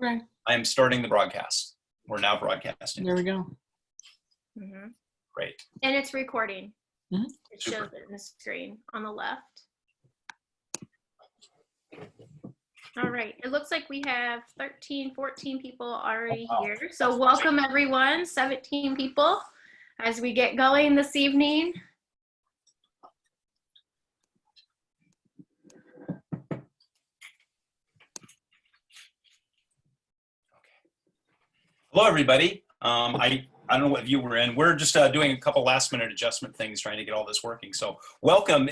Okay. I am starting the broadcast. We're now broadcasting. There we go. Mm-hmm. Great. And it's recording. Mm-hmm. It shows it in the screen on the left. All right. It looks like we have 13, 14 people already here. So welcome everyone, 17 people, as we get going this evening. Hello, everybody. I don't know what view we're in. We're just doing a couple last-minute adjustment things, trying to get all this working. So welcome.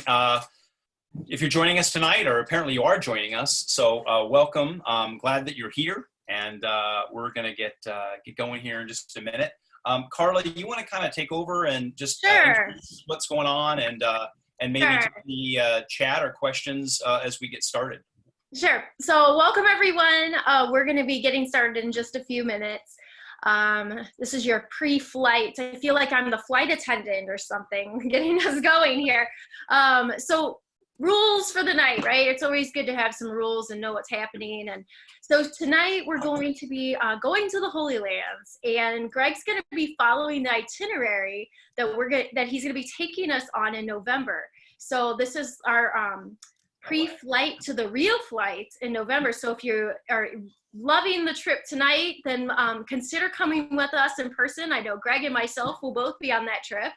If you're joining us tonight, or apparently you are joining us, so welcome. I'm glad that you're here, and we're going to get going here in just a minute. Carla, you want to kind of take over and just introduce what's going on, and maybe take the chat or questions as we get started. Sure. So welcome, everyone. We're going to be getting started in just a few minutes. This is your pre-flight. I feel like I'm the flight attendant or something, getting us going here. So rules for the night, right? It's always good to have some rules and know what's happening. And so tonight we're going to be going to the Holy Lands, and Greg's going to be following the itinerary that he's going to be taking us on in November. So this is our pre-flight to the real flight in November. So if you are loving the trip tonight, then consider coming with us in person. I know Greg and myself will both be on that trip,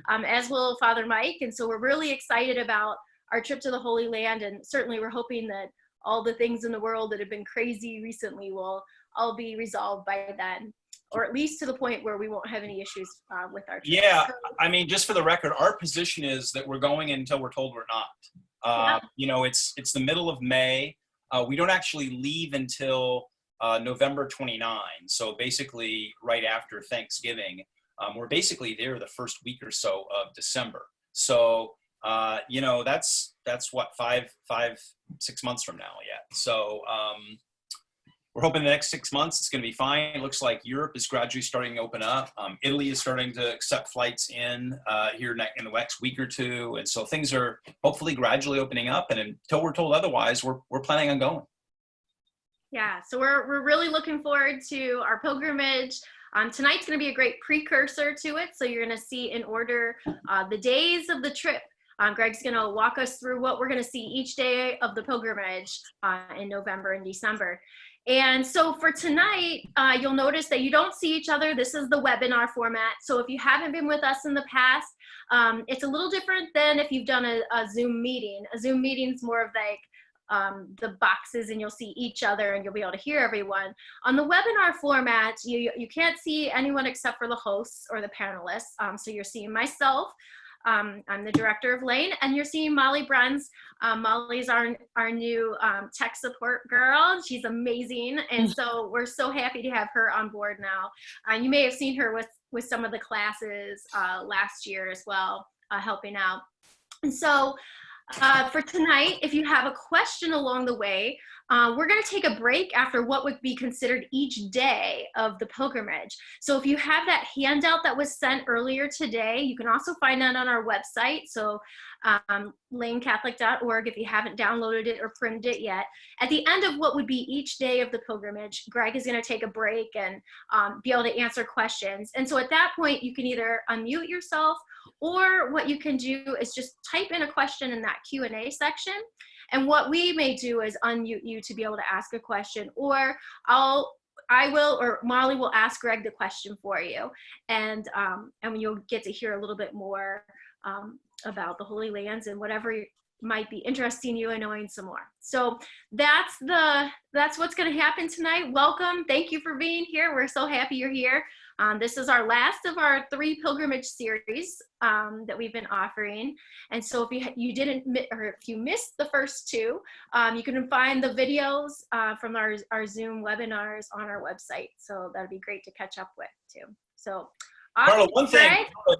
as will Father Mike. And so we're really excited about our trip to the Holy Land, and certainly we're hoping that all the things in the world that have been crazy recently will all be resolved by then, or at least to the point where we won't have any issues with our trip. Yeah, I mean, just for the record, our position is that we're going until we're told we're not. You know, it's the middle of May. We don't actually leave until November 29. So basically right after Thanksgiving. We're basically there the first week or so of December. So, you know, that's what, 5-6 months from now yet. So we're hoping the next 6 months it's going to be fine. It looks like Europe is gradually starting to open up. Italy is starting to accept flights in here in the next week or two. And so things are hopefully gradually opening up. And until we're told otherwise, we're planning on going. Yeah, so we're really looking forward to our pilgrimage. Tonight's going to be a great precursor to it. So you're going to see in order the days of the trip. Greg's going to walk us through what we're going to see each day of the pilgrimage in November and December. And so for tonight, you'll notice that you don't see each other. This is the webinar format. So if you haven't been with us in the past, it's a little different than if you've done a Zoom meeting. A Zoom meeting is more of like the boxes, and you'll see each other and you'll be able to hear everyone. On the webinar format, you can't see anyone except for the hosts or the panelists. So you're seeing myself. I'm the director of Lane, and you're seeing Molly Bruns. Molly's our new tech support girl. She's amazing, and so we're so happy to have her on board now. You may have seen her with some of the classes last year as well, helping out. And so for tonight, if you have a question along the way, we're going to take a break after what would be considered each day of the pilgrimage. So if you have that handout that was sent earlier today, you can also find that on our website. So lanecatholic.org, if you haven't downloaded it or printed it yet. At the end of what would be each day of the pilgrimage, Greg is going to take a break and be able to answer questions. And so at that point, you can either unmute yourself, or what you can do is just type in a question in that Q&A section. And what we may do is unmute you to be able to ask a question, or I will, or Molly will ask Greg the question for you. And you'll get to hear a little bit more about the Holy Lands and whatever might be interesting you and knowing some more. So that's what's going to happen tonight. Welcome. Thank you for being here. We're so happy you're here. This is our last of our 3 pilgrimage series that we've been offering. And so if you missed the first 2, you can find the videos from our Zoom webinars on our website. So that'd be great to catch up with too. So Carla,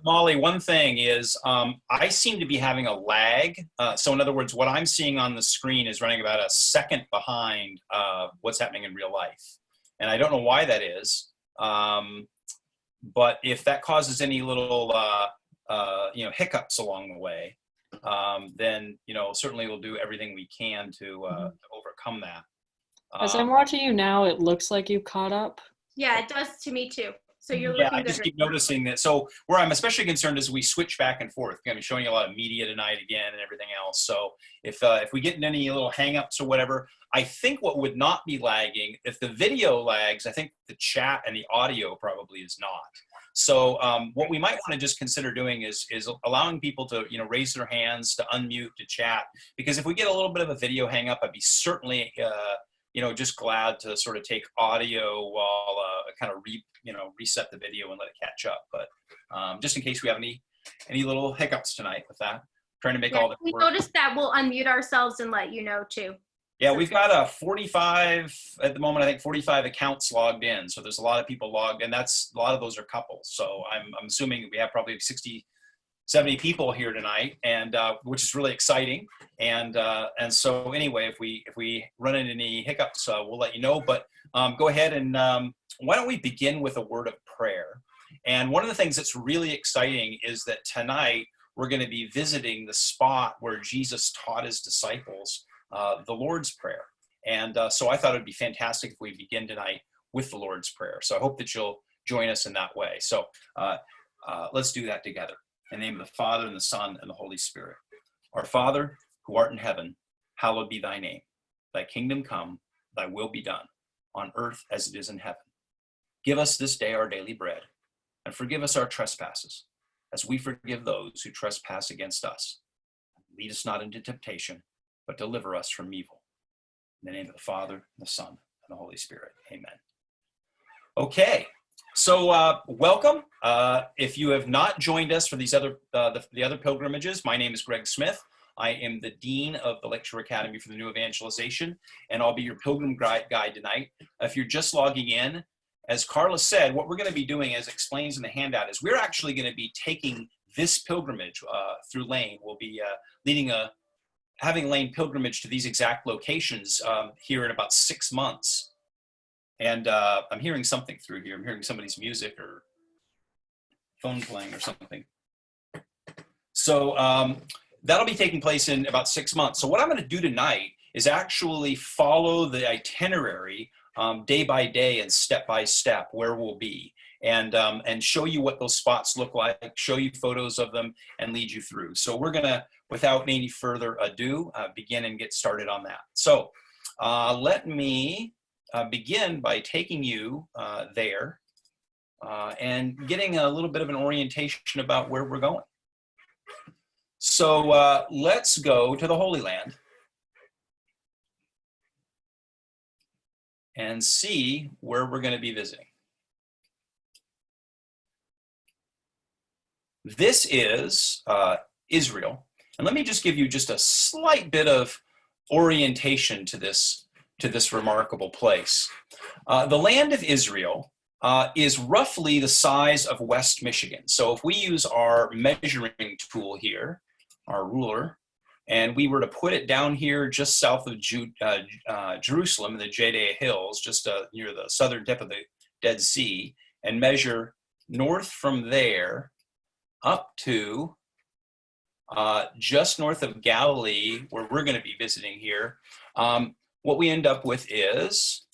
Molly, one thing is I seem to be having a lag. So in other words, what I'm seeing on the screen is running about a second behind what's happening in real life. And I don't know why that is. But if that causes any little, hiccups along the way, then, certainly we'll do everything we can to overcome that. As I'm watching you now, it looks like you caught up. Yeah, it does to me too. So you're Yeah, looking I good just right keep now. noticing that. So where I'm especially concerned is we switch back and forth. I'm showing you a lot of media tonight again and everything else. So if we get in any little hangups or whatever, I think what would not be lagging, if the video lags, I think the chat and the audio probably is not. So what we might want to just consider doing is allowing people to raise their hands, to unmute, to chat, because if we get a little bit of a video hang up, I'd be certainly just glad to sort of take audio while kind of reset the video and let it catch up. But just in case we have any little hiccups tonight with that, trying to make all that we work. noticed that. We'll unmute ourselves and let you know too. Yeah, we've got 45 at the moment. I think 45 accounts logged in. So there's a lot of people logged, and a lot of those are couples. So I'm assuming we have probably 60, 70 people here tonight, and which is really exciting. And so anyway, if we run into any hiccups, we'll let you know. But go ahead and why don't we begin with a word of prayer? And one of the things that's really exciting is that tonight we're going to be visiting the spot where Jesus taught his disciples the Lord's Prayer. And so I thought it'd be fantastic if we begin tonight with the Lord's Prayer. So I hope that you'll join us in that way. So let's do that together. In the name of the Father, and the Son, and the Holy Spirit. Our Father, who art in heaven, hallowed be thy name. Thy kingdom come, thy will be done, on earth as it is in heaven. Give us this day our daily bread, and forgive us our trespasses, as we forgive those who trespass against us. Lead us not into temptation, but deliver us from evil. In the name of the Father, and the Son, and the Holy Spirit. Amen. Okay. So welcome. If you have not joined us for these the other pilgrimages, my name is Greg Smith. I am the Dean of the Lecture Academy for the New Evangelization, and I'll be your pilgrim guide tonight. If you're just logging in, as Carla said, what we're going to be doing, as explains in the handout, is we're actually going to be taking this pilgrimage through Lane. We'll be having Lane pilgrimage to these exact locations here in about 6 months. And I'm hearing something through here. I'm hearing somebody's music or phone playing or something. So that'll be taking place in about 6 months. So what I'm going to do tonight is actually follow the itinerary day by day and step by step where we'll be, and show you what those spots look like, show you photos of them, and lead you through. So we're going to, without any further ado, begin and get started on that. So let me begin by taking you there and getting a little bit of an orientation about where we're going. So let's go to the Holy Land and see where we're going to be visiting. This is Israel. And let me just give you just a slight bit of orientation to this remarkable place. The land of Israel is roughly the size of West Michigan. So if we use our measuring tool here, our ruler, and we were to put it down here just south of Jerusalem in the Judea Hills, just near the southern tip of the Dead Sea, and measure north from there up to just north of Galilee, where we're going to be visiting here, what we end up with is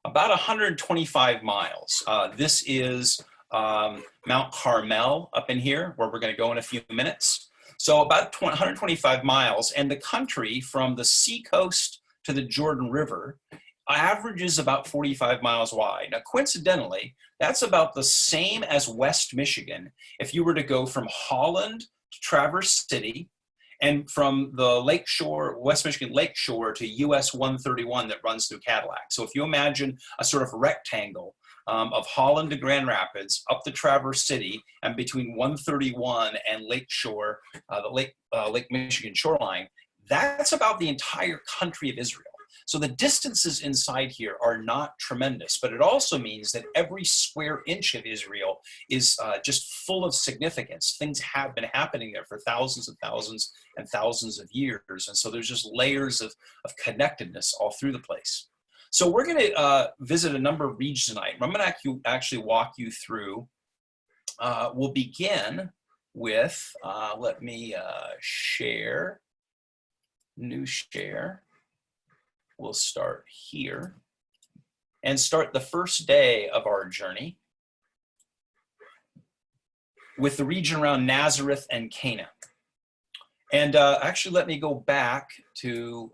about 125 miles. This is Mount Carmel up in here, where we're going to go in a few minutes. So about 125 miles, and the country from the seacoast to the Jordan River averages about 45 miles wide. Now, coincidentally, that's about the same as West Michigan if you were to go from Holland to Traverse City, and from the lakeshore, West Michigan lakeshore, to US 131 that runs through Cadillac. So if you imagine a sort of rectangle of Holland to Grand Rapids, up to Traverse City, and between 131 and lakeshore, the Lake Michigan shoreline, that's about the entire country of Israel. So the distances inside here are not tremendous, but it also means that every square inch of Israel is just full of significance. Things have been happening there for thousands and thousands and thousands of years. And so there's just layers of connectedness all through the place. So we're going to visit a number of regions tonight. I'm going to actually walk you through. We'll begin with, let me share, new share. we'll start here and start the first day of our journey with the region around Nazareth and Cana. And actually, let me go back to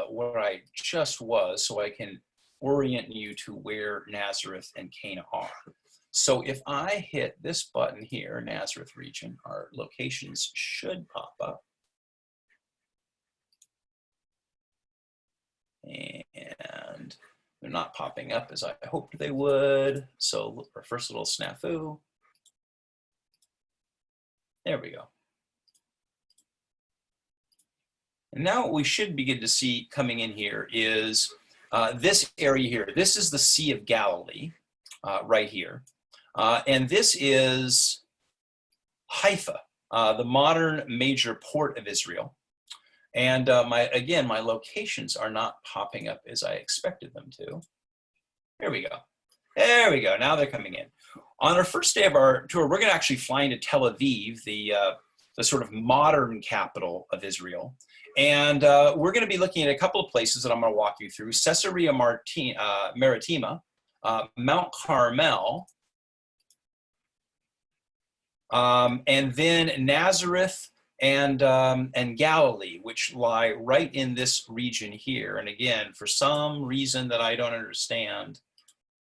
where I just was so I can orient you to where Nazareth and Cana are. So if I hit this button here, Nazareth region, our locations should pop up. And they're not popping up as I hoped they would. So our first little snafu. There we go. And now what we should begin to see coming in here is this area here. This is the Sea of Galilee right here. And this is Haifa, the modern major port of Israel. And again, my locations are not popping up as I expected them to. There we go. There we go. Now they're coming in. On our first day of our tour, we're going to actually fly into Tel Aviv, the sort of modern capital of Israel. And we're going to be looking at a couple of places that I'm going to walk you through. Caesarea Maritima, Mount Carmel, and then Nazareth and Galilee, which lie right in this region here. And again, for some reason that I don't understand,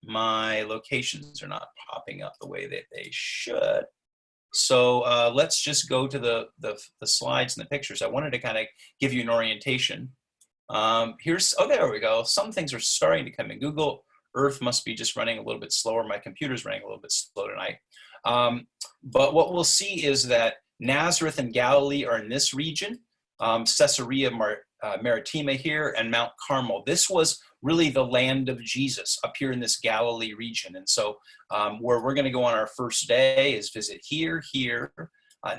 my locations are not popping up the way that they should. So let's just go to the slides and the pictures. I wanted to kind of give you an orientation. Oh, there we go. Some things are starting to come in. Google Earth must be just running a little bit slower. My computer's running a little bit slow tonight. But what we'll see is that Nazareth and Galilee are in this region, Caesarea Maritima here, and Mount Carmel. This was really the land of Jesus up here in this Galilee region. And so where we're going to go on our first day is visit here,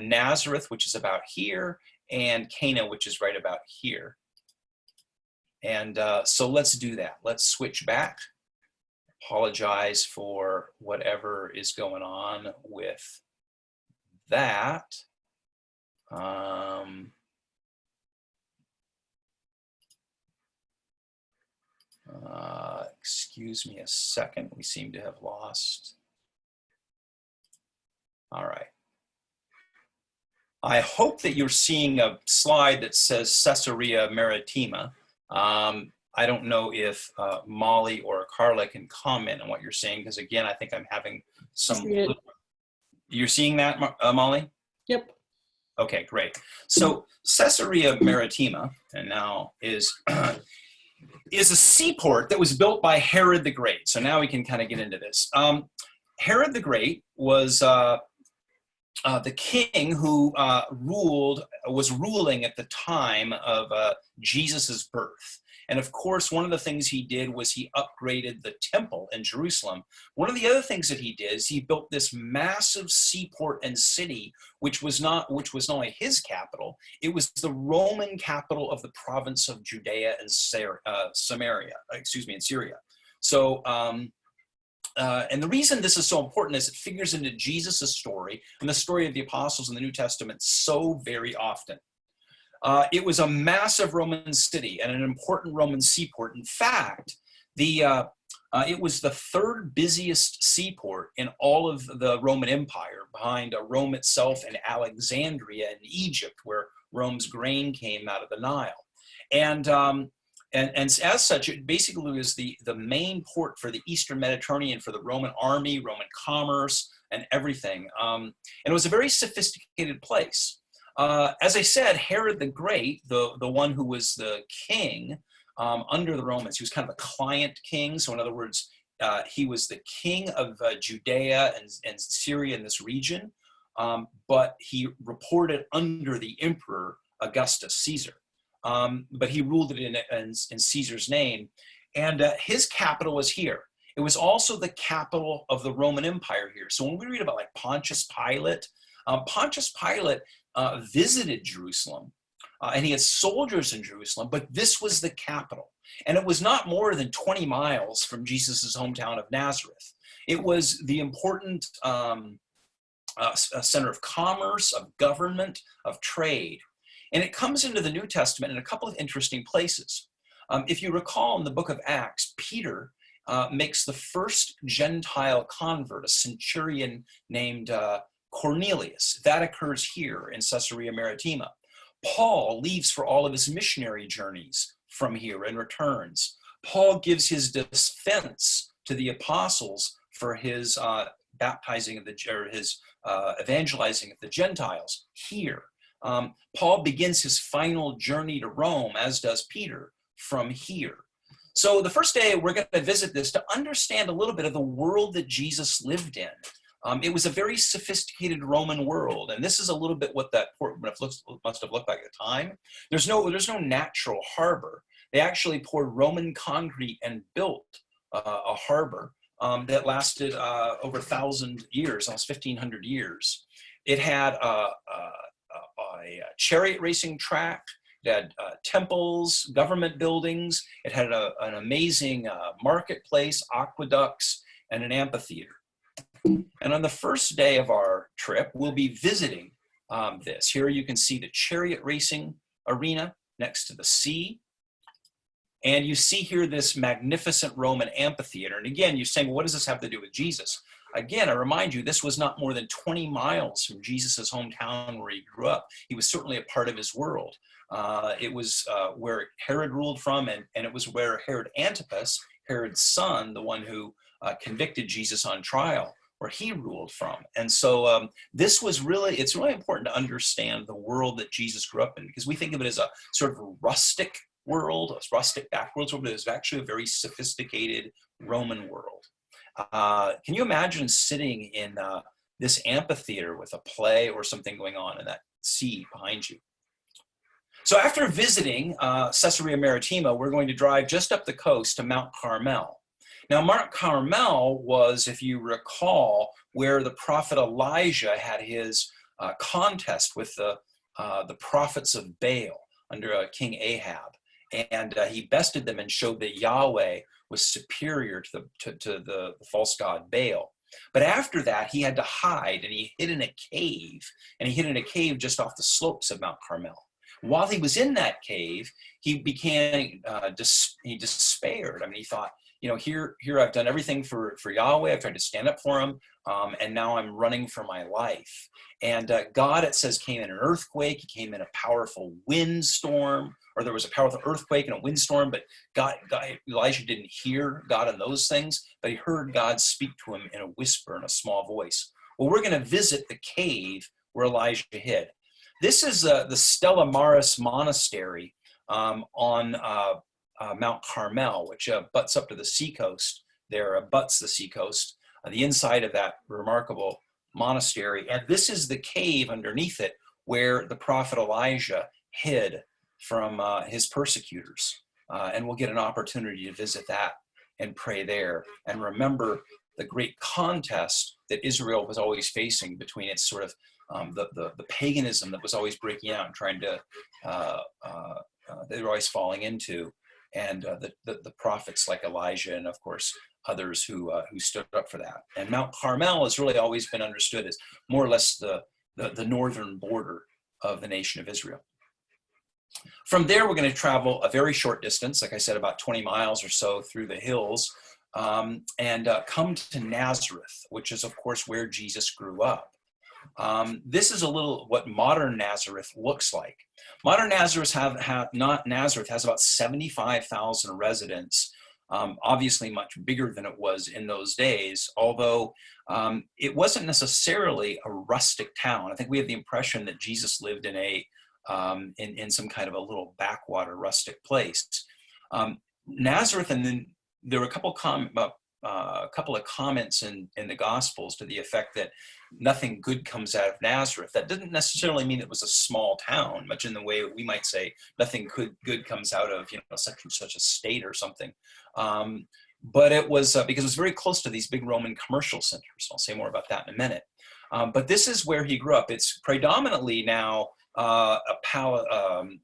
Nazareth, which is about here, and Cana, which is right about here. And so let's do that. Let's switch back. Apologize for whatever is going on with that. Excuse me a second. We seem to have lost. All right. I hope that you're seeing a slide that says Caesarea Maritima. I don't know if Molly or Carla can comment on what you're saying, because again, I think I'm having some. You're seeing that, Molly? Yep. Okay, great. So Caesarea Maritima, and now is a seaport that was built by Herod the Great. So now we can kind of get into this. Herod the Great was the king who was ruling at the time of Jesus's birth. And of course, one of the things he did was he upgraded the temple in Jerusalem. One of the other things that he did is he built this massive seaport and city, which was not only his capital, it was the Roman capital of the province of Judea and Syria. So, and the reason this is so important is it figures into Jesus' story and the story of the apostles in the New Testament so very often. It was a massive Roman city and an important Roman seaport. In fact, it was the third busiest seaport in all of the Roman Empire, behind Rome itself and Alexandria in Egypt, where Rome's grain came out of the Nile. And as such, it basically was the main port for the Eastern Mediterranean, for the Roman army, Roman commerce, and everything. And it was a very sophisticated place. As I said, Herod the Great, the one who was the king under the Romans, he was kind of a client king. So in other words, he was the king of Judea and Syria in this region, but he reported under the emperor Augustus Caesar. But he ruled it in Caesar's name. And his capital was here. It was also the capital of the Roman Empire here. So when we read about like Pontius Pilate visited Jerusalem, and he had soldiers in Jerusalem, but this was the capital. And it was not more than 20 miles from Jesus' hometown of Nazareth. It was the important center of commerce, of government, of trade. And it comes into the New Testament in a couple of interesting places. If you recall in the book of Acts, Peter makes the first Gentile convert, a centurion named Cornelius. That occurs here in Caesarea Maritima. Paul leaves for all of his missionary journeys from here and returns. Paul gives his defense to the apostles for his baptizing of his evangelizing of the Gentiles here. Paul begins his final journey to Rome, as does Peter, from here. So the first day we're going to visit this to understand a little bit of the world that Jesus lived in. It was a very sophisticated Roman world, and this is a little bit what that port must have looked like at the time. There's no natural harbor. They actually poured Roman concrete and built a harbor that lasted over 1,000 years, almost 1,500 years. It had a chariot racing track. It had temples, government buildings. It had an amazing marketplace, aqueducts, and an amphitheater. And on the first day of our trip, we'll be visiting this. Here you can see the chariot racing arena next to the sea. And you see here this magnificent Roman amphitheater. And again, you're saying, well, what does this have to do with Jesus? Again, I remind you, this was not more than 20 miles from Jesus' hometown where he grew up. He was certainly a part of his world. It was where Herod ruled from, and it was where Herod Antipas, Herod's son, the one who convicted Jesus on trial, where he ruled from. And so it's really important to understand the world that Jesus grew up in, because we think of it as a sort of rustic world, a rustic backwards world, but it's actually a very sophisticated Roman world. Can you imagine sitting in this amphitheater with a play or something going on in that sea behind you? So after visiting Caesarea Maritima, we're going to drive just up the coast to Mount Carmel. Now, Mount Carmel was, if you recall, where the prophet Elijah had his contest with the prophets of Baal under King Ahab. And he bested them and showed that Yahweh was superior to the false god Baal. But after that, he had to hide, and he hid in a cave, and he hid in a cave just off the slopes of Mount Carmel. While he was in that cave, he became, he despaired. I mean, he thought, here I've done everything for Yahweh. I've tried to stand up for him, and now I'm running for my life. And God, it says, came in an earthquake. He came in a powerful windstorm, or there was a powerful earthquake and a windstorm, but Elijah didn't hear God in those things, but he heard God speak to him in a whisper, in a small voice. Well, we're going to visit the cave where Elijah hid. This is the Stella Maris Monastery on Mount Carmel, which butts up to the seacoast. There abuts the seacoast, the inside of that remarkable monastery. And this is the cave underneath it where the prophet Elijah hid from his persecutors. And we'll get an opportunity to visit that and pray there and remember the great contest that Israel was always facing between its sort of the paganism that was always breaking out and trying to, they were always falling into, and the prophets like Elijah and, of course, others who stood up for that. And Mount Carmel has really always been understood as more or less the northern border of the nation of Israel. From there, we're going to travel a very short distance, like I said, about 20 miles or so through the hills, and come to Nazareth, which is, of course, where Jesus grew up. This is a little what modern Nazareth looks like. Modern Nazareth Nazareth has about 75,000 residents, obviously much bigger than it was in those days, although it wasn't necessarily a rustic town. I think we have the impression that Jesus lived in in some kind of a little backwater rustic place. Nazareth, and then there were a couple of comments in the Gospels to the effect that nothing good comes out of Nazareth. That didn't necessarily mean it was a small town, much in the way we might say nothing good comes out of such and such a state or something. But it was because it was very close to these big Roman commercial centers. I'll say more about that in a minute. But this is where he grew up. It's predominantly now an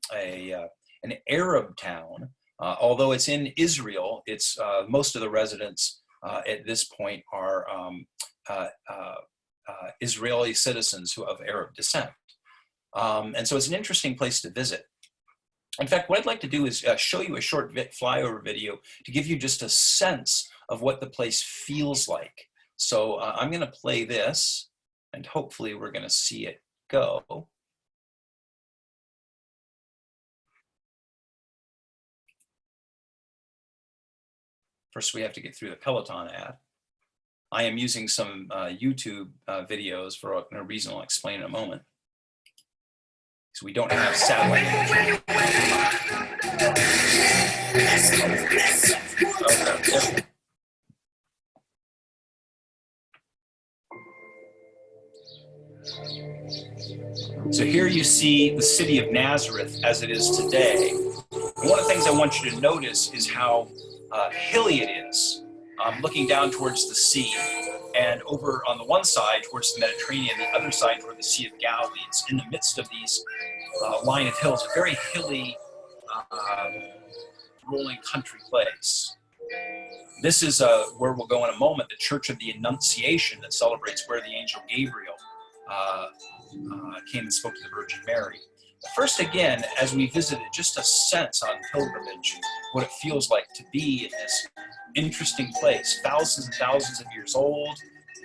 Arab town. Although it's in Israel, it's most of the residents at this point are Israeli citizens who of Arab descent. And so it's an interesting place to visit. In fact, what I'd like to do is show you a short flyover video to give you just a sense of what the place feels like. So I'm going to play this, and hopefully we're going to see it go. First, we have to get through the Peloton ad. I am using some YouTube videos for a reason I'll explain in a moment. So we don't have satellite imagery. Okay. So here you see the city of Nazareth as it is today. And one of the things I want you to notice is how hilly it is, looking down towards the sea. And over on the one side towards the Mediterranean, the other side toward the Sea of Galilee. It's in the midst of these line of hills, a very hilly, rolling country place. This is where we'll go in a moment, the Church of the Annunciation that celebrates where the angel Gabriel came and spoke to the Virgin Mary. First, again, as we visited, just a sense on pilgrimage, what it feels like to be in this interesting place, thousands and thousands of years old,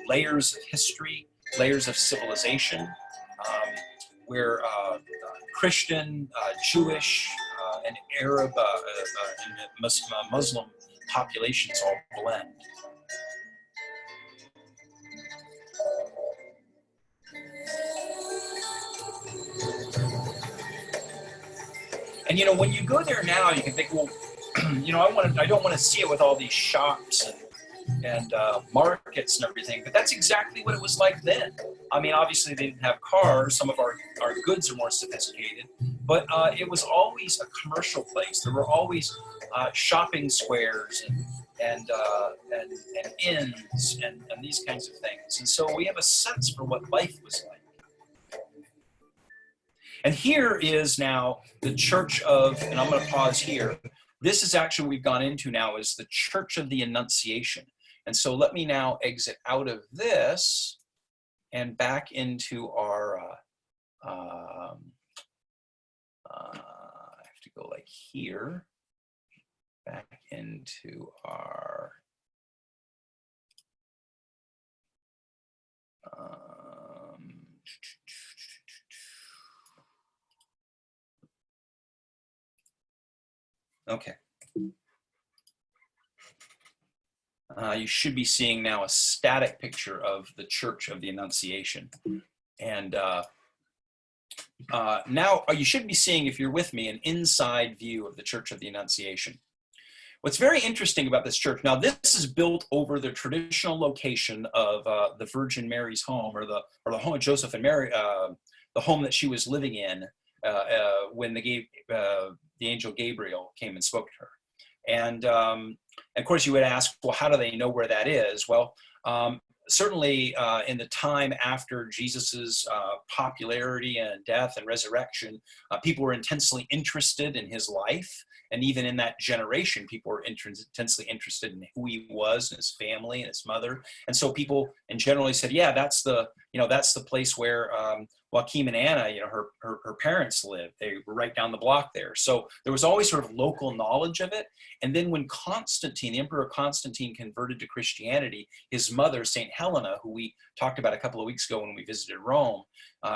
layers of history, layers of civilization, where Christian, Jewish, and Arab and Muslim populations all blend. And when you go there now, you can think, well, I don't want to see it with all these shops and markets and everything, but that's exactly what it was like then. I mean, obviously they didn't have cars. Some of our goods are more sophisticated, but it was always a commercial place. There were always shopping squares and inns and these kinds of things. And so we have a sense for what life was like. And here is now the Church of, and I'm going to pause here. This is actually what we've gone into now is the Church of the Annunciation. And so let me now exit out of this and back into our, I have to go like here, back into our, okay. You should be seeing now a static picture of the Church of the Annunciation. And now you should be seeing, if you're with me, an inside view of the Church of the Annunciation. What's very interesting about this church, now this is built over the traditional location of the Virgin Mary's home, or the home of Joseph and Mary, the home that she was living in when the angel Gabriel came and spoke to her. And of course you would ask, well, how do they know where that is? Well, certainly in the time after Jesus's popularity and death and resurrection, people were intensely interested in his life. And even in that generation, people were intensely interested in who he was and his family and his mother. And so people in generally said, yeah, that's the place where Joachim and Anna, her parents lived. They were right down the block there. So there was always sort of local knowledge of it. And then when Constantine, the Emperor Constantine, converted to Christianity, his mother, St. Helena, who we talked about a couple of weeks ago when we visited Rome,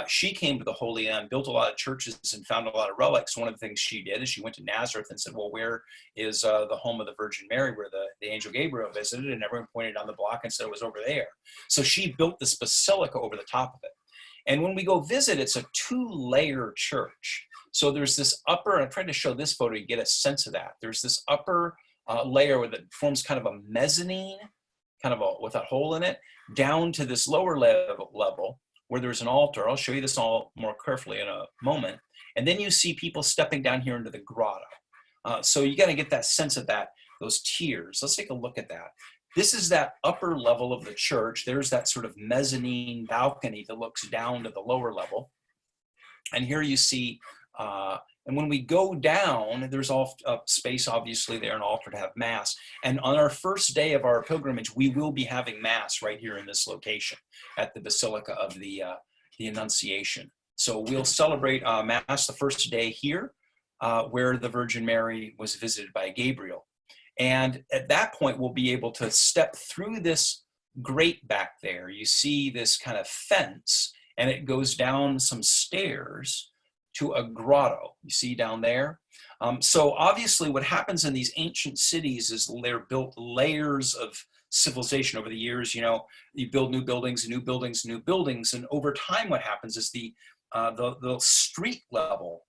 she came to the Holy Land, built a lot of churches and found a lot of relics. One of the things she did is she went to Nazareth and said, well, where is the home of the Virgin Mary, where the angel Gabriel visited? And everyone pointed down the block and said it was over there. So she built this basilica over the top of it. And when we go visit, it's a 2-layer church. So there's this upper, and I'm trying to show this photo to get a sense of that. There's this upper layer that forms kind of a mezzanine, with a hole in it, down to this lower level where there's an altar. I'll show you this all more carefully in a moment. And then you see people stepping down here into the grotto. So you got to get that sense of those tiers. Let's take a look at that. This is that upper level of the church. There's that sort of mezzanine balcony that looks down to the lower level. And here you see, and when we go down, there's all space, obviously, there, an altar to have Mass. And on our first day of our pilgrimage, we will be having Mass right here in this location at the Basilica of the Annunciation. So we'll celebrate Mass the first day here. where the Virgin Mary was visited by Gabriel. And at that point, we'll be able to step through this grate back there. You see this kind of fence, and it goes down some stairs to a grotto. You see down there? So obviously what happens in these ancient cities is they're built layers of civilization over the years. You know, you build new buildings, new buildings, new buildings, and over time what happens is the street level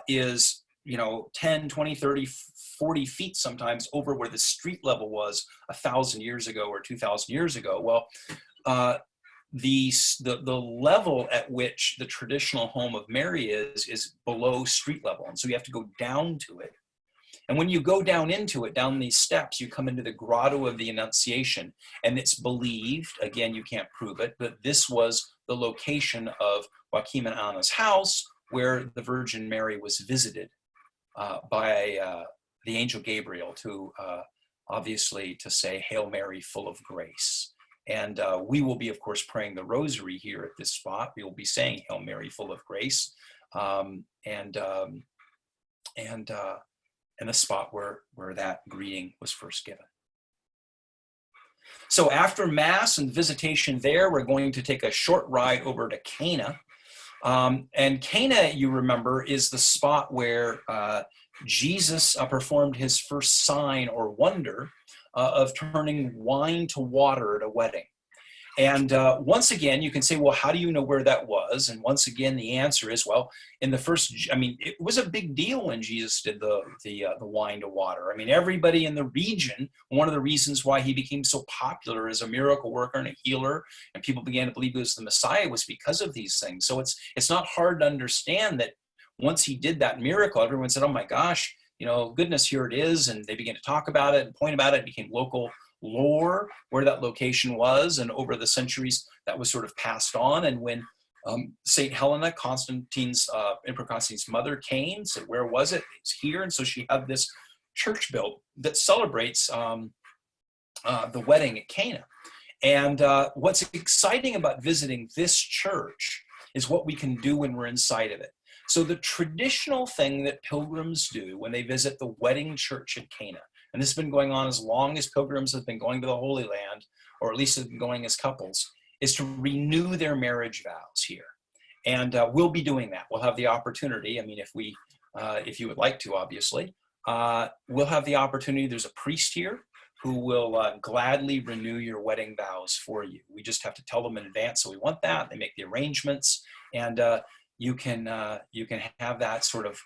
is, you know, 10, 20, 30, 40 feet sometimes over where the street level was 1,000 years ago or 2,000 years ago. Well, the level at which the traditional home of Mary is below street level. And so you have to go down to it. And when you go down into it, down these steps, you come into the Grotto of the Annunciation. And it's believed, again, you can't prove it, but this was the location of Joachim and Anna's house, where the Virgin Mary was visited by the angel Gabriel to obviously to say, "Hail Mary, full of grace." And we will be, of course, praying the rosary here at this spot. We will be saying, "Hail Mary, full of grace," and the spot where that greeting was first given. So after Mass and visitation there, we're going to take a short ride over to Cana. And Cana, you remember, is the spot where Jesus performed his first sign or wonder of turning wine to water at a wedding. And once again, you can say, well, how do you know where that was? And once again, the answer is, well, in the first, I mean, it was a big deal when Jesus did the wine to water. I mean, everybody in the region, one of the reasons why he became so popular as a miracle worker and a healer, and people began to believe he was the Messiah, was because of these things. So it's not hard to understand that once he did that miracle, everyone said, oh my gosh, you know, goodness, here it is. And they began to talk about it and point about it. It became local lore where that location was, and over the centuries that was sort of passed on. And when St. Helena, Emperor Constantine's mother, came, said, where was it? It's here. And so she had this church built that celebrates the wedding at Cana. And what's exciting about visiting this church is what we can do when we're inside of it. So the traditional thing that pilgrims do when they visit the wedding church at Cana, and this has been going on as long as pilgrims have been going to the Holy Land, or at least have been going as couples, is to renew their marriage vows here. And we'll be doing that. We'll have the opportunity. I mean, if you would like to, obviously, we'll have the opportunity. There's a priest here who will gladly renew your wedding vows for you. We just have to tell them in advance, so we want that. They make the arrangements, and you can have that sort of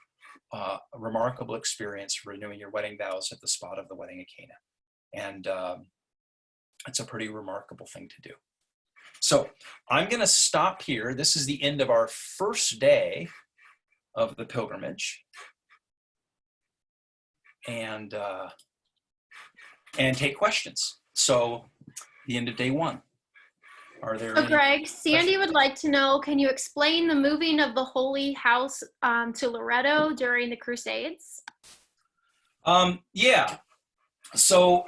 a remarkable experience renewing your wedding vows at the spot of the wedding at Cana. And it's a pretty remarkable thing to do. So I'm going to stop here. This is the end of our first day of the pilgrimage. And take questions. So the end of day one. Are there any Greg, Sandy questions? would like to know, can you explain the moving of the Holy House to Loretto during the Crusades? Yeah. So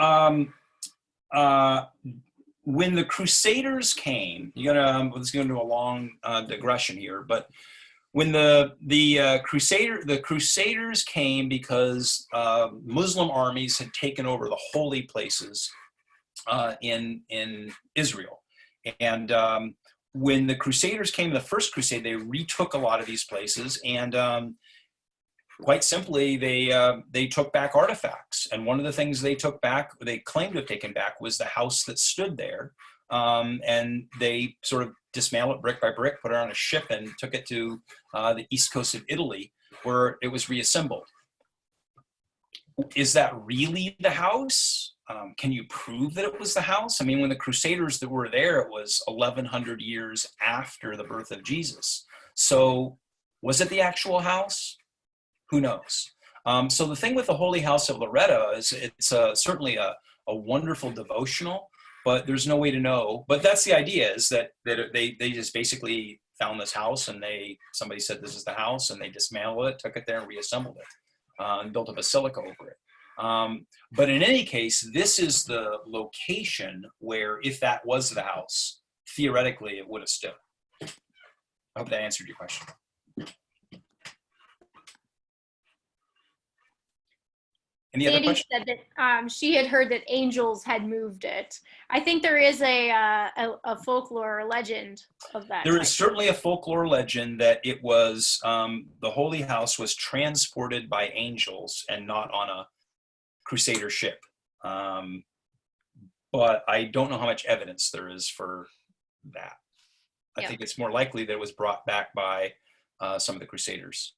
when the Crusaders came, let's go into a long digression here, but when the Crusaders came because Muslim armies had taken over the holy places in Israel. And when the Crusaders came in the first crusade, they retook a lot of these places, and quite simply, they took back artifacts. And one of the things they took back, they claimed to have taken back, was the house that stood there. And they sort of dismantled it brick by brick, put it on a ship, and took it to the east coast of Italy, where it was reassembled. Is that really the house? Can you prove that it was the house? I mean, when the Crusaders that were there, it was 1,100 years after the birth of Jesus. So was it the actual house? Who knows? So the thing with the Holy House of Loretto is it's certainly a wonderful devotional, but there's no way to know. But that's the idea, is that they just basically found this house, and somebody said this is the house, and they dismantled it, took it there, and reassembled it, and built a basilica over it. But in any case, this is the location where, if that was the house, theoretically it would have stood. I hope that answered your question. Any other Sandy questions? said that she had heard that angels had moved it. I think there is a folklore or legend of that There type. is certainly a folklore legend that it was the Holy House was transported by angels and not on a Crusader ship. But I don't know how much evidence there is for that. I think it's more likely that it was brought back by some of the Crusaders.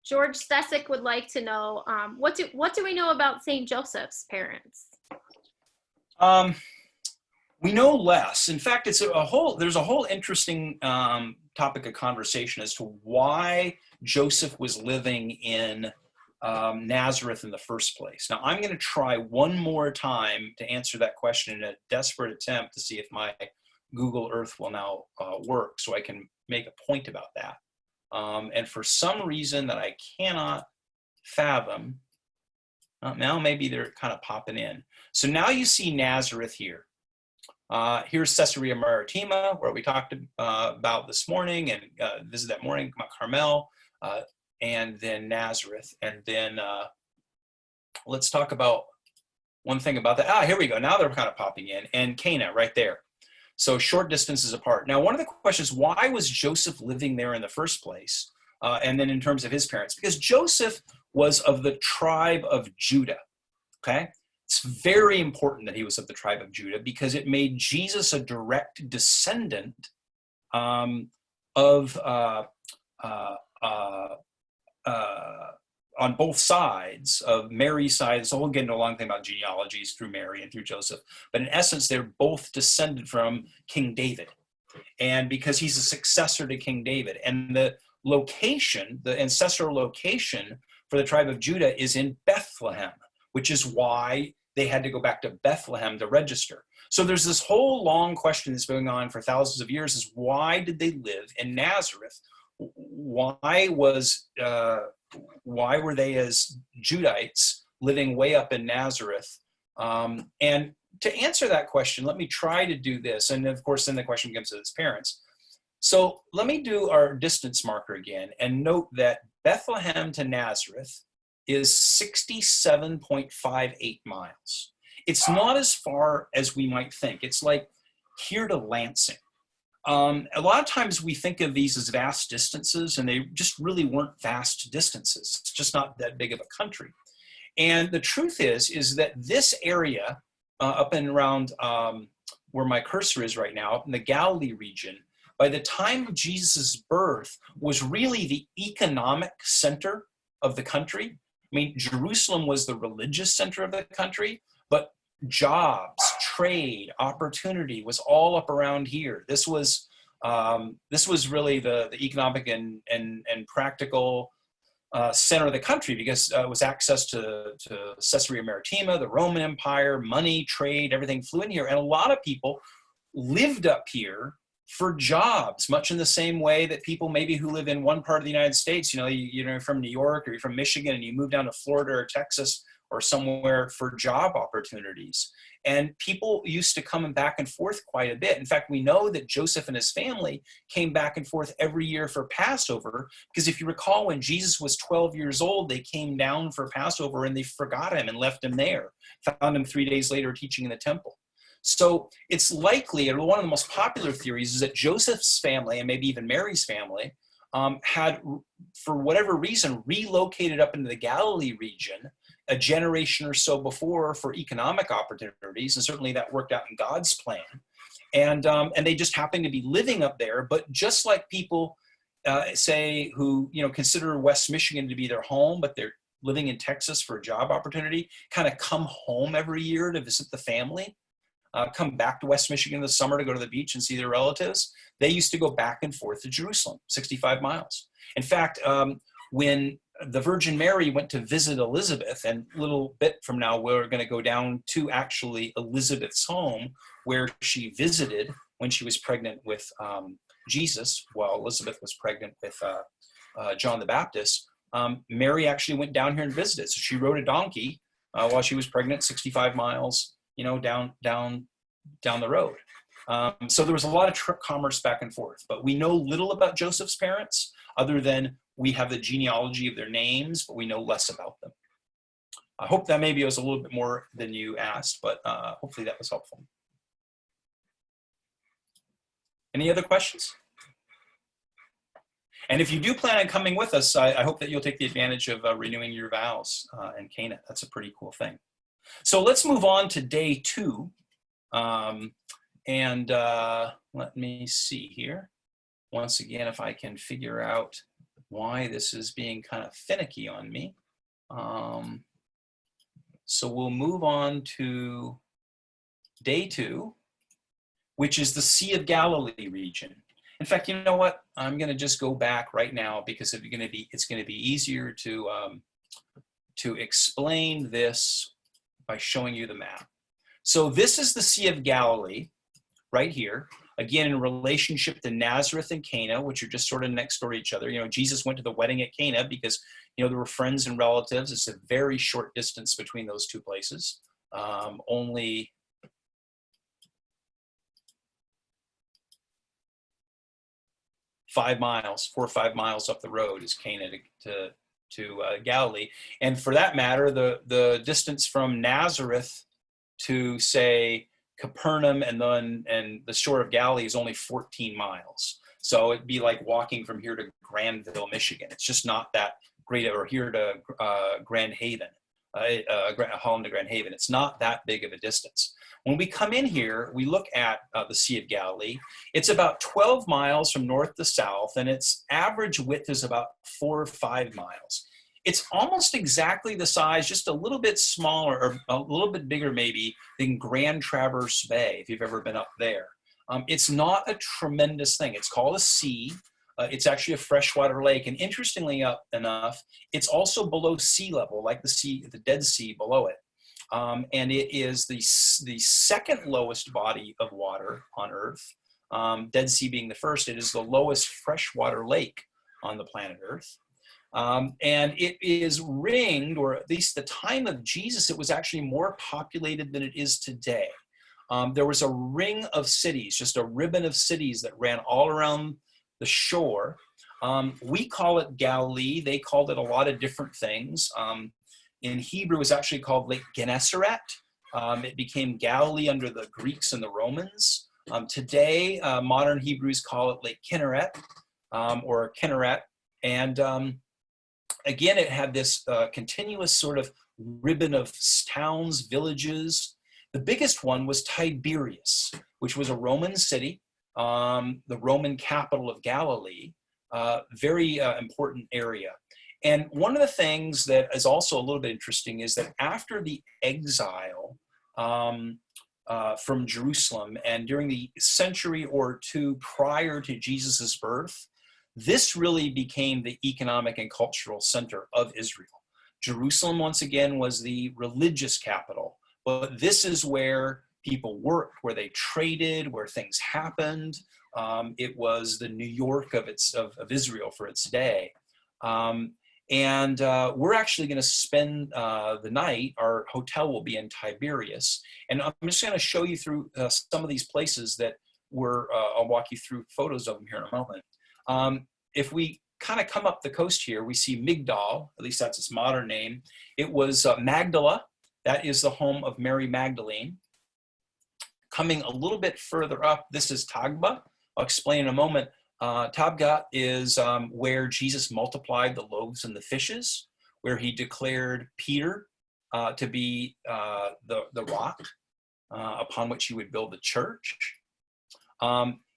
George Stesick would like to know, what do we know about St. Joseph's parents? We know less. In fact, there's a whole interesting topic of conversation as to why Joseph was living in Nazareth in the first place. Now, I'm going to try one more time to answer that question in a desperate attempt to see if my Google Earth will now work, so I can make a point about that. And for some reason that I cannot fathom, now maybe they're kind of popping in. So now you see Nazareth here. Here's Caesarea Maritima, where we talked about this morning and visited that morning, Carmel, and then Nazareth. And then let's talk about one thing about that. Here we go. Now they're kind of popping in. And Cana right there. So short distances apart. Now, one of the questions, why was Joseph living there in the first place? And then in terms of his parents, because Joseph was of the tribe of Judah, okay? It's very important that he was of the tribe of Judah because it made Jesus a direct descendant on both sides of Mary's side. So we'll get into a long thing about genealogies through Mary and through Joseph. But in essence, they're both descended from King David. And because he's a successor to King David. And the location, the ancestral location for the tribe of Judah is in Bethlehem, which is why they had to go back to Bethlehem to register. So there's this whole long question that's going on for thousands of years is why did they live in Nazareth? Why were they as Judites living way up in Nazareth? And to answer that question, let me try to do this. And of course, then the question comes to his parents. So let me do our distance marker again and note that Bethlehem to Nazareth is 67.58 miles. It's not as far as we might think. It's like here to Lansing. A lot of times we think of these as vast distances, and they just really weren't vast distances. It's just not that big of a country. And the truth is that this area up and around where my cursor is right now, up in the Galilee region, by the time of Jesus' birth, was really the economic center of the country. I mean, Jerusalem was the religious center of the country, but jobs, trade, opportunity was all up around here. This was really the economic and practical center of the country because it was access to Caesarea Maritima, the Roman Empire, money, trade, everything flew in here. And a lot of people lived up here for jobs, much in the same way that people maybe who live in one part of the United States, you're from New York or you're from Michigan and you move down to Florida or Texas or somewhere for job opportunities. And people used to come back and forth quite a bit. In fact, we know that Joseph and his family came back and forth every year for Passover, because if you recall, when Jesus was 12 years old, they came down for Passover and they forgot him and left him there, found him 3 days later teaching in the temple. So it's likely, and one of the most popular theories is that Joseph's family, and maybe even Mary's family, had, for whatever reason, relocated up into the Galilee region a generation or so before for economic opportunities, and certainly that worked out in God's plan. And they just happened to be living up there. But just like people say who consider West Michigan to be their home, but they're living in Texas for a job opportunity, kind of come home every year to visit the family. Come back to West Michigan in the summer to go to the beach and see their relatives. They used to go back and forth to Jerusalem, 65 miles. In fact, when the Virgin Mary went to visit Elizabeth, and a little bit from now, we're going to go down to actually Elizabeth's home, where she visited when she was pregnant with Jesus, while Elizabeth was pregnant with John the Baptist. Mary actually went down here and visited. So she rode a donkey while she was pregnant, 65 miles down the road. So there was a lot of commerce back and forth, but we know little about Joseph's parents other than we have the genealogy of their names, but we know less about them. I hope that maybe was a little bit more than you asked, but hopefully that was helpful. Any other questions? And if you do plan on coming with us, I hope that you'll take the advantage of renewing your vows in Cana. That's a pretty cool thing. So let's move on to day 2. Let me see here. Once again, if I can figure out why this is being kind of finicky on me. So we'll move on to day 2, which is the Sea of Galilee region. In fact, you know what? I'm going to just go back right now because it's going to be easier to explain this by showing you the map. So this is the Sea of Galilee right here. Again, in relationship to Nazareth and Cana, which are just sort of next door to each other. You know, Jesus went to the wedding at Cana because, you know, there were friends and relatives. It's a very short distance between those two places. Only 5 miles, 4 or 5 miles up the road is Cana to Galilee. And for that matter, the distance from Nazareth to, say, Capernaum and the shore of Galilee is only 14 miles. So it'd be like walking from here to Granville, Michigan. It's just not that great, or here to Grand Haven, Holland to Grand Haven. It's not that big of a distance. When we come in here, we look at the Sea of Galilee. It's about 12 miles from north to south, and its average width is about 4 or 5 miles. It's almost exactly the size, just a little bit smaller, or a little bit bigger maybe, than Grand Traverse Bay, if you've ever been up there. It's not a tremendous thing. It's called a sea. It's actually a freshwater lake, and interestingly enough, it's also below sea level, like the Dead Sea below it. And it is the second lowest body of water on Earth, Dead Sea being the first. It is the lowest freshwater lake on the planet Earth. And it is ringed, or at least the time of Jesus, it was actually more populated than it is today. There was a ring of cities, just a ribbon of cities that ran all around the shore. We call it Galilee. They called it a lot of different things. In Hebrew, it was actually called Lake Gennesaret. It became Galilee under the Greeks and the Romans. Today, modern Hebrews call it Lake Kinneret, or Kinneret. And again, it had this continuous sort of ribbon of towns, villages. The biggest one was Tiberias, which was a Roman city, the Roman capital of Galilee, very important area. And one of the things that is also a little bit interesting is that after the exile from Jerusalem, and during the century or two prior to Jesus's birth, this really became the economic and cultural center of Israel. Jerusalem, once again, was the religious capital, but this is where people worked, where they traded, where things happened. It was the New York of Israel for its day. We're actually going to spend the night. Our hotel will be in Tiberias. And I'm just going to show you through some of these places that I'll walk you through photos of them here in a moment. If we kind of come up the coast here, we see Migdal, at least that's its modern name. It was Magdala. That is the home of Mary Magdalene. Coming a little bit further up, this is Tagba. I'll explain in a moment. Tabga is where Jesus multiplied the loaves and the fishes, where he declared Peter to be the rock upon which he would build the church.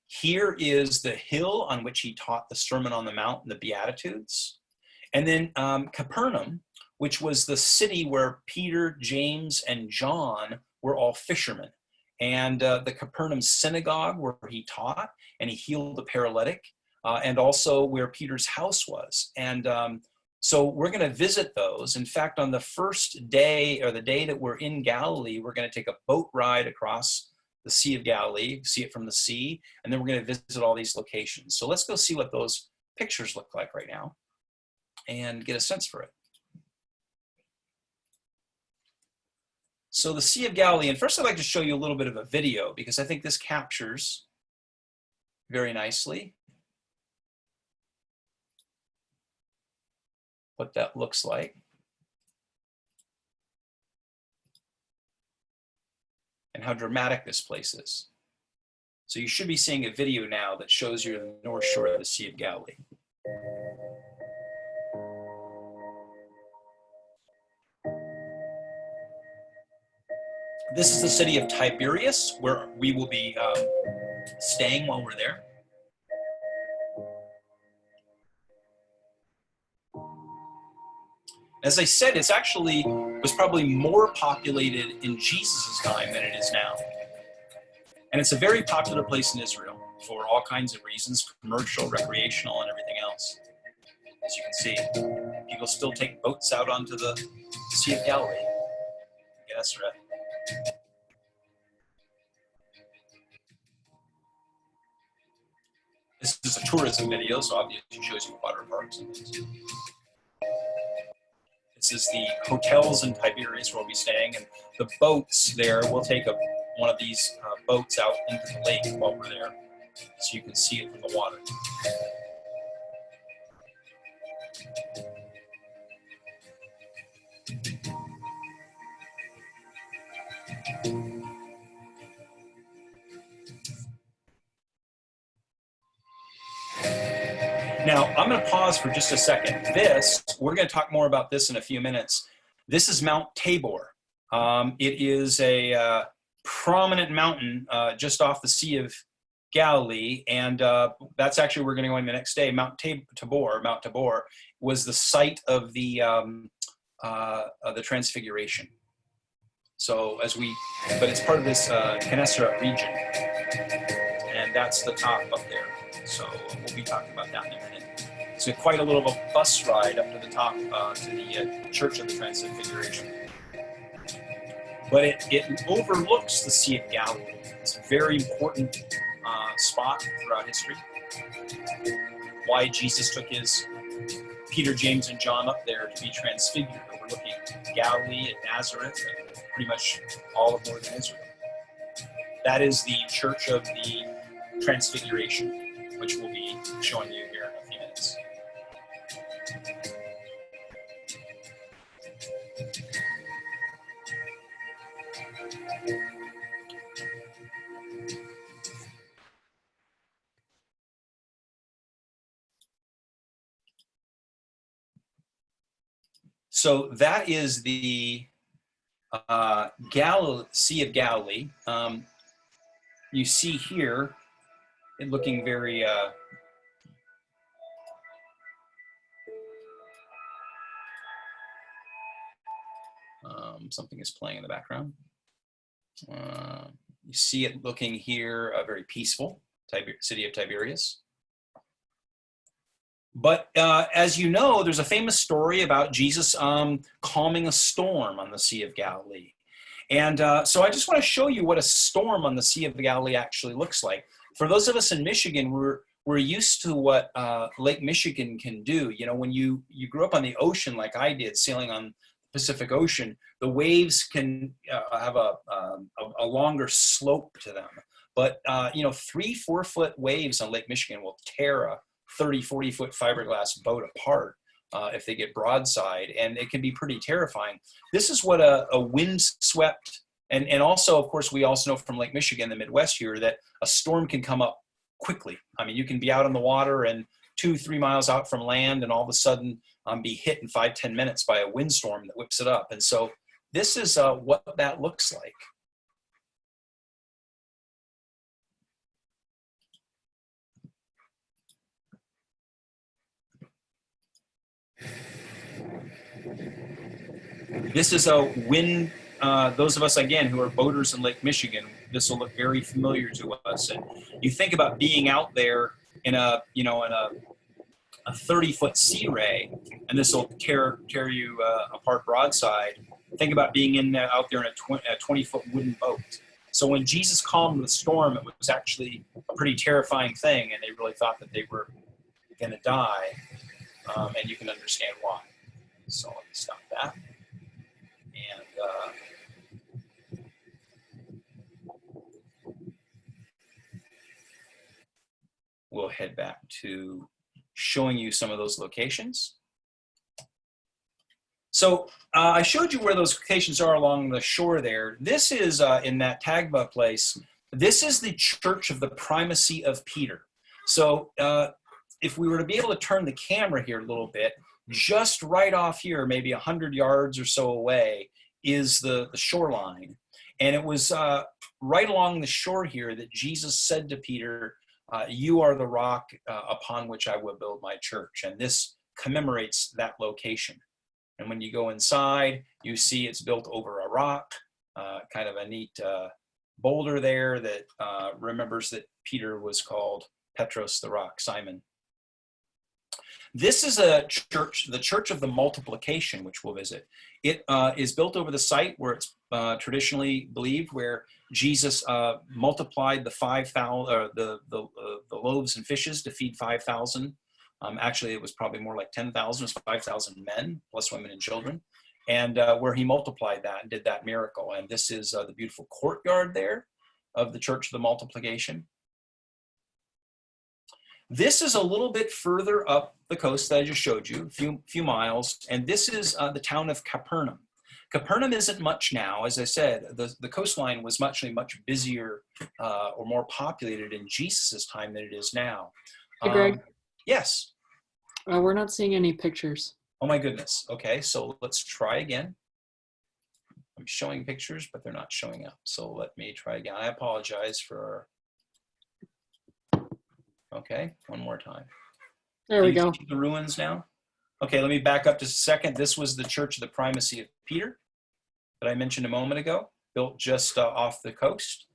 Here is the hill on which he taught the Sermon on the Mount and the Beatitudes. And then Capernaum, which was the city where Peter, James, and John were all fishermen. And the Capernaum synagogue where he taught and he healed the paralytic, and also where Peter's house was. And so we're going to visit those. In fact, on the first day, or the day that we're in Galilee, we're going to take a boat ride across the Sea of Galilee, see it from the sea, and then we're going to visit all these locations. So let's go see what those pictures look like right now and get a sense for it. So the Sea of Galilee, and first I'd like to show you a little bit of a video because I think this captures very nicely what that looks like. and how dramatic this place is. So you should be seeing a video now that shows you the north shore of the Sea of Galilee. This is the city of Tiberias, where we will be staying while we're there. As I said, it's actually was probably more populated in Jesus' time than it is now. And it's a very popular place in Israel for all kinds of reasons, commercial, recreational, and everything else. As you can see, people still take boats out onto the Sea of Galilee. Nazareth. This is a tourism video, so obviously it shows you water parks and things. This is the hotels in Tiberias where we'll be staying, and the boats there, we'll take one of these boats out into the lake while we're there, so you can see it from the water. Now, I'm going to pause for just a second. We're going to talk more about this in a few minutes. This is Mount Tabor. It is a prominent mountain just off the Sea of Galilee, and that's actually where we're going to go in the next day. Mount Tabor was the site of the Transfiguration. So but it's part of this Caesarea region, and that's the top up there. So we'll be talking about that in a minute. It's quite a little of a bus ride up to the top to the Church of the Transfiguration. But it overlooks the Sea of Galilee. It's a very important spot throughout history. Why Jesus took his Peter, James, and John up there to be transfigured, overlooking Galilee and Nazareth and pretty much all of northern Israel. That is the Church of the Transfiguration, which we'll be showing you here in a few minutes. So that is the Sea of Galilee. You see here, it looking very something is playing in the background. You see it looking here very peaceful, city of Tiberias. But as you know, there's a famous story about Jesus calming a storm on the Sea of Galilee. And so I just want to show you what a storm on the Sea of Galilee actually looks like. For those of us in Michigan, we're used to what Lake Michigan can do. You know, when you grew up on the ocean like I did, sailing on the Pacific Ocean, the waves can have a longer slope to them. But, 3-4 foot waves on Lake Michigan will tear a 30-40 foot fiberglass boat apart if they get broadside, and it can be pretty terrifying. This is what a windswept, and also, of course, we also know from Lake Michigan, the Midwest here, that a storm can come up quickly. I mean, you can be out on the water and 2-3 miles out from land, and all of a sudden be hit in 5-10 minutes by a windstorm that whips it up. And so this is what that looks like. This is a wind, those of us, again, who are boaters in Lake Michigan, this will look very familiar to us. And you think about being out there in a 30-foot sea ray, and this will tear you apart broadside. Think about being out there in a 20-foot wooden boat. So when Jesus calmed the storm, it was actually a pretty terrifying thing, and they really thought that they were going to die, and you can understand why. So let me stop that. And we'll head back to showing you some of those locations. So I showed you where those locations are along the shore there. This is in that Tagba place. This is the church of the primacy of Peter. So if we were to be able to turn the camera here a little bit, just right off here, maybe 100 yards or so away, is the shoreline. And it was right along the shore here that Jesus said to Peter, you are the rock upon which I will build my church. And this commemorates that location. And when you go inside, you see it's built over a rock, kind of a neat boulder there that remembers that Peter was called Petros the rock, Simon. This is a church, the Church of the Multiplication, which we'll visit. It is built over the site where it's traditionally believed, where Jesus multiplied the 5,000, the loaves and fishes to feed 5,000. Actually, it was probably more like 10,000. It was 5,000 men, plus women and children, and where he multiplied that and did that miracle. And this is the beautiful courtyard there of the Church of the Multiplication. This is a little bit further up the coast that I just showed you, a few miles, and this is the town of Capernaum. Capernaum isn't much now. As I said, the coastline was much busier or more populated in Jesus' time than it is now. Hey, Greg. Yes? We're not seeing any pictures. Oh my goodness. Okay, so let's try again. I'm showing pictures, but they're not showing up. So let me try again. I apologize for... Okay, one more time. There we go. See the ruins now? Okay, let me back up just a second. This was the Church of the Primacy of Peter that I mentioned a moment ago, built just off the coast.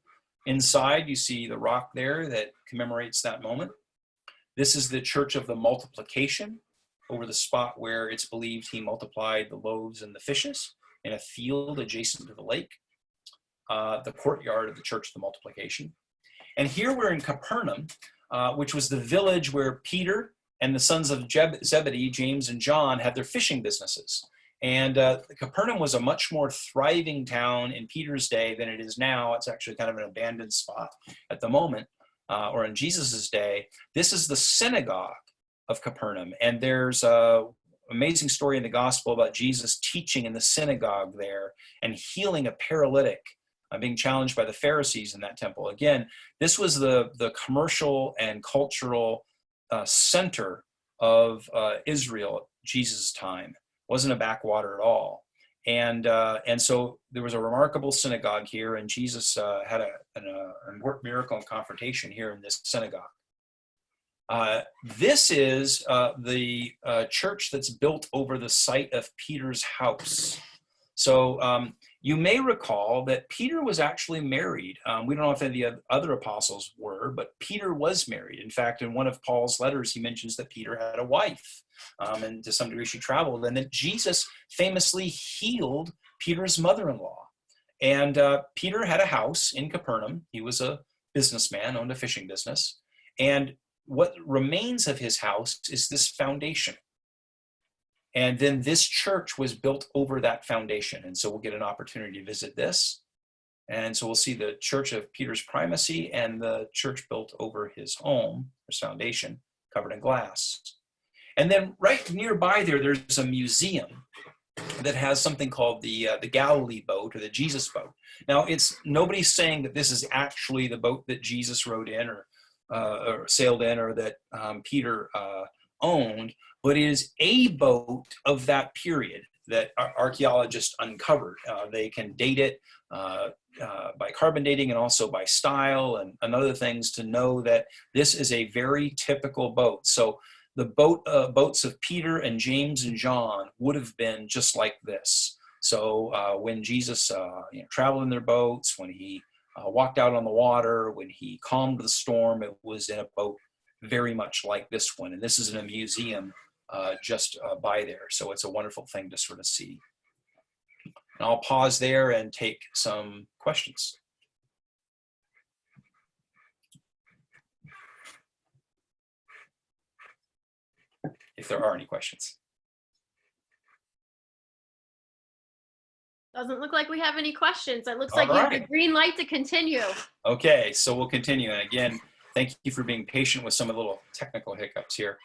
Inside, you see the rock there that commemorates that moment. This is the Church of the Multiplication, over the spot where it's believed he multiplied the loaves and the fishes in a field adjacent to the lake, the courtyard of the Church of the Multiplication. And here we're in Capernaum, which was the village where Peter and the sons of Zebedee, James and John, had their fishing businesses. And Capernaum was a much more thriving town in Peter's day than it is now. It's actually kind of an abandoned spot at the moment, or in Jesus's day. This is the synagogue of Capernaum. And there's an amazing story in the gospel about Jesus teaching in the synagogue there and healing a paralytic, being challenged by the Pharisees in that temple. Again, this was the commercial and cultural center of Israel at Jesus' time. It wasn't a backwater at all. And so there was a remarkable synagogue here, and Jesus had an important miracle and confrontation here in this synagogue. This is the church that's built over the site of Peter's house. So you may recall that Peter was actually married. We don't know if any of the other apostles were, but Peter was married. In fact, in one of Paul's letters, he mentions that Peter had a wife, and to some degree she traveled, and that Jesus famously healed Peter's mother-in-law. And Peter had a house in Capernaum. He was a businessman, owned a fishing business. And what remains of his house is this foundation. And then this church was built over that foundation. And so we'll get an opportunity to visit this. And so we'll see the Church of Peter's Primacy and the church built over his home, his foundation, covered in glass. And then right nearby there, there's a museum that has something called the Galilee boat, or the Jesus boat. Now, nobody's saying that this is actually the boat that Jesus rode in or sailed in, or that Peter owned, but it is a boat of that period that archaeologists uncovered. They can date it by carbon dating and also by style and other things to know that this is a very typical boat. So the boats of Peter and James and John would have been just like this. So when Jesus traveled in their boats, when he walked out on the water, when he calmed the storm, it was in a boat very much like this one. And this is in a museum just by there. So it's a wonderful thing to sort of see. And I'll pause there and take some questions. If there are any questions. Doesn't look like we have any questions. It looks like you have a green light to continue. Okay, so we'll continue. And again, thank you for being patient with some of the little technical hiccups here.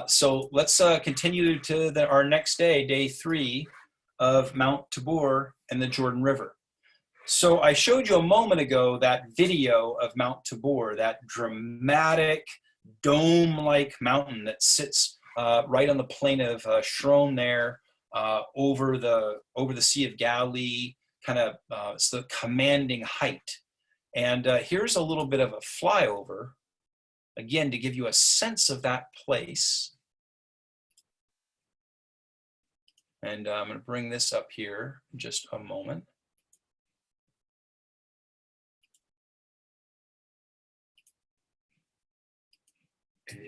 So let's continue to our next day, day 3. of Mount Tabor and the Jordan River. So I showed you a moment ago that video of Mount Tabor, that dramatic dome-like mountain that sits right on the plain of Shron there, over the Sea of Galilee, kind of it's the commanding height. And here's a little bit of a flyover, again, to give you a sense of that place. And I'm going to bring this up here in just a moment.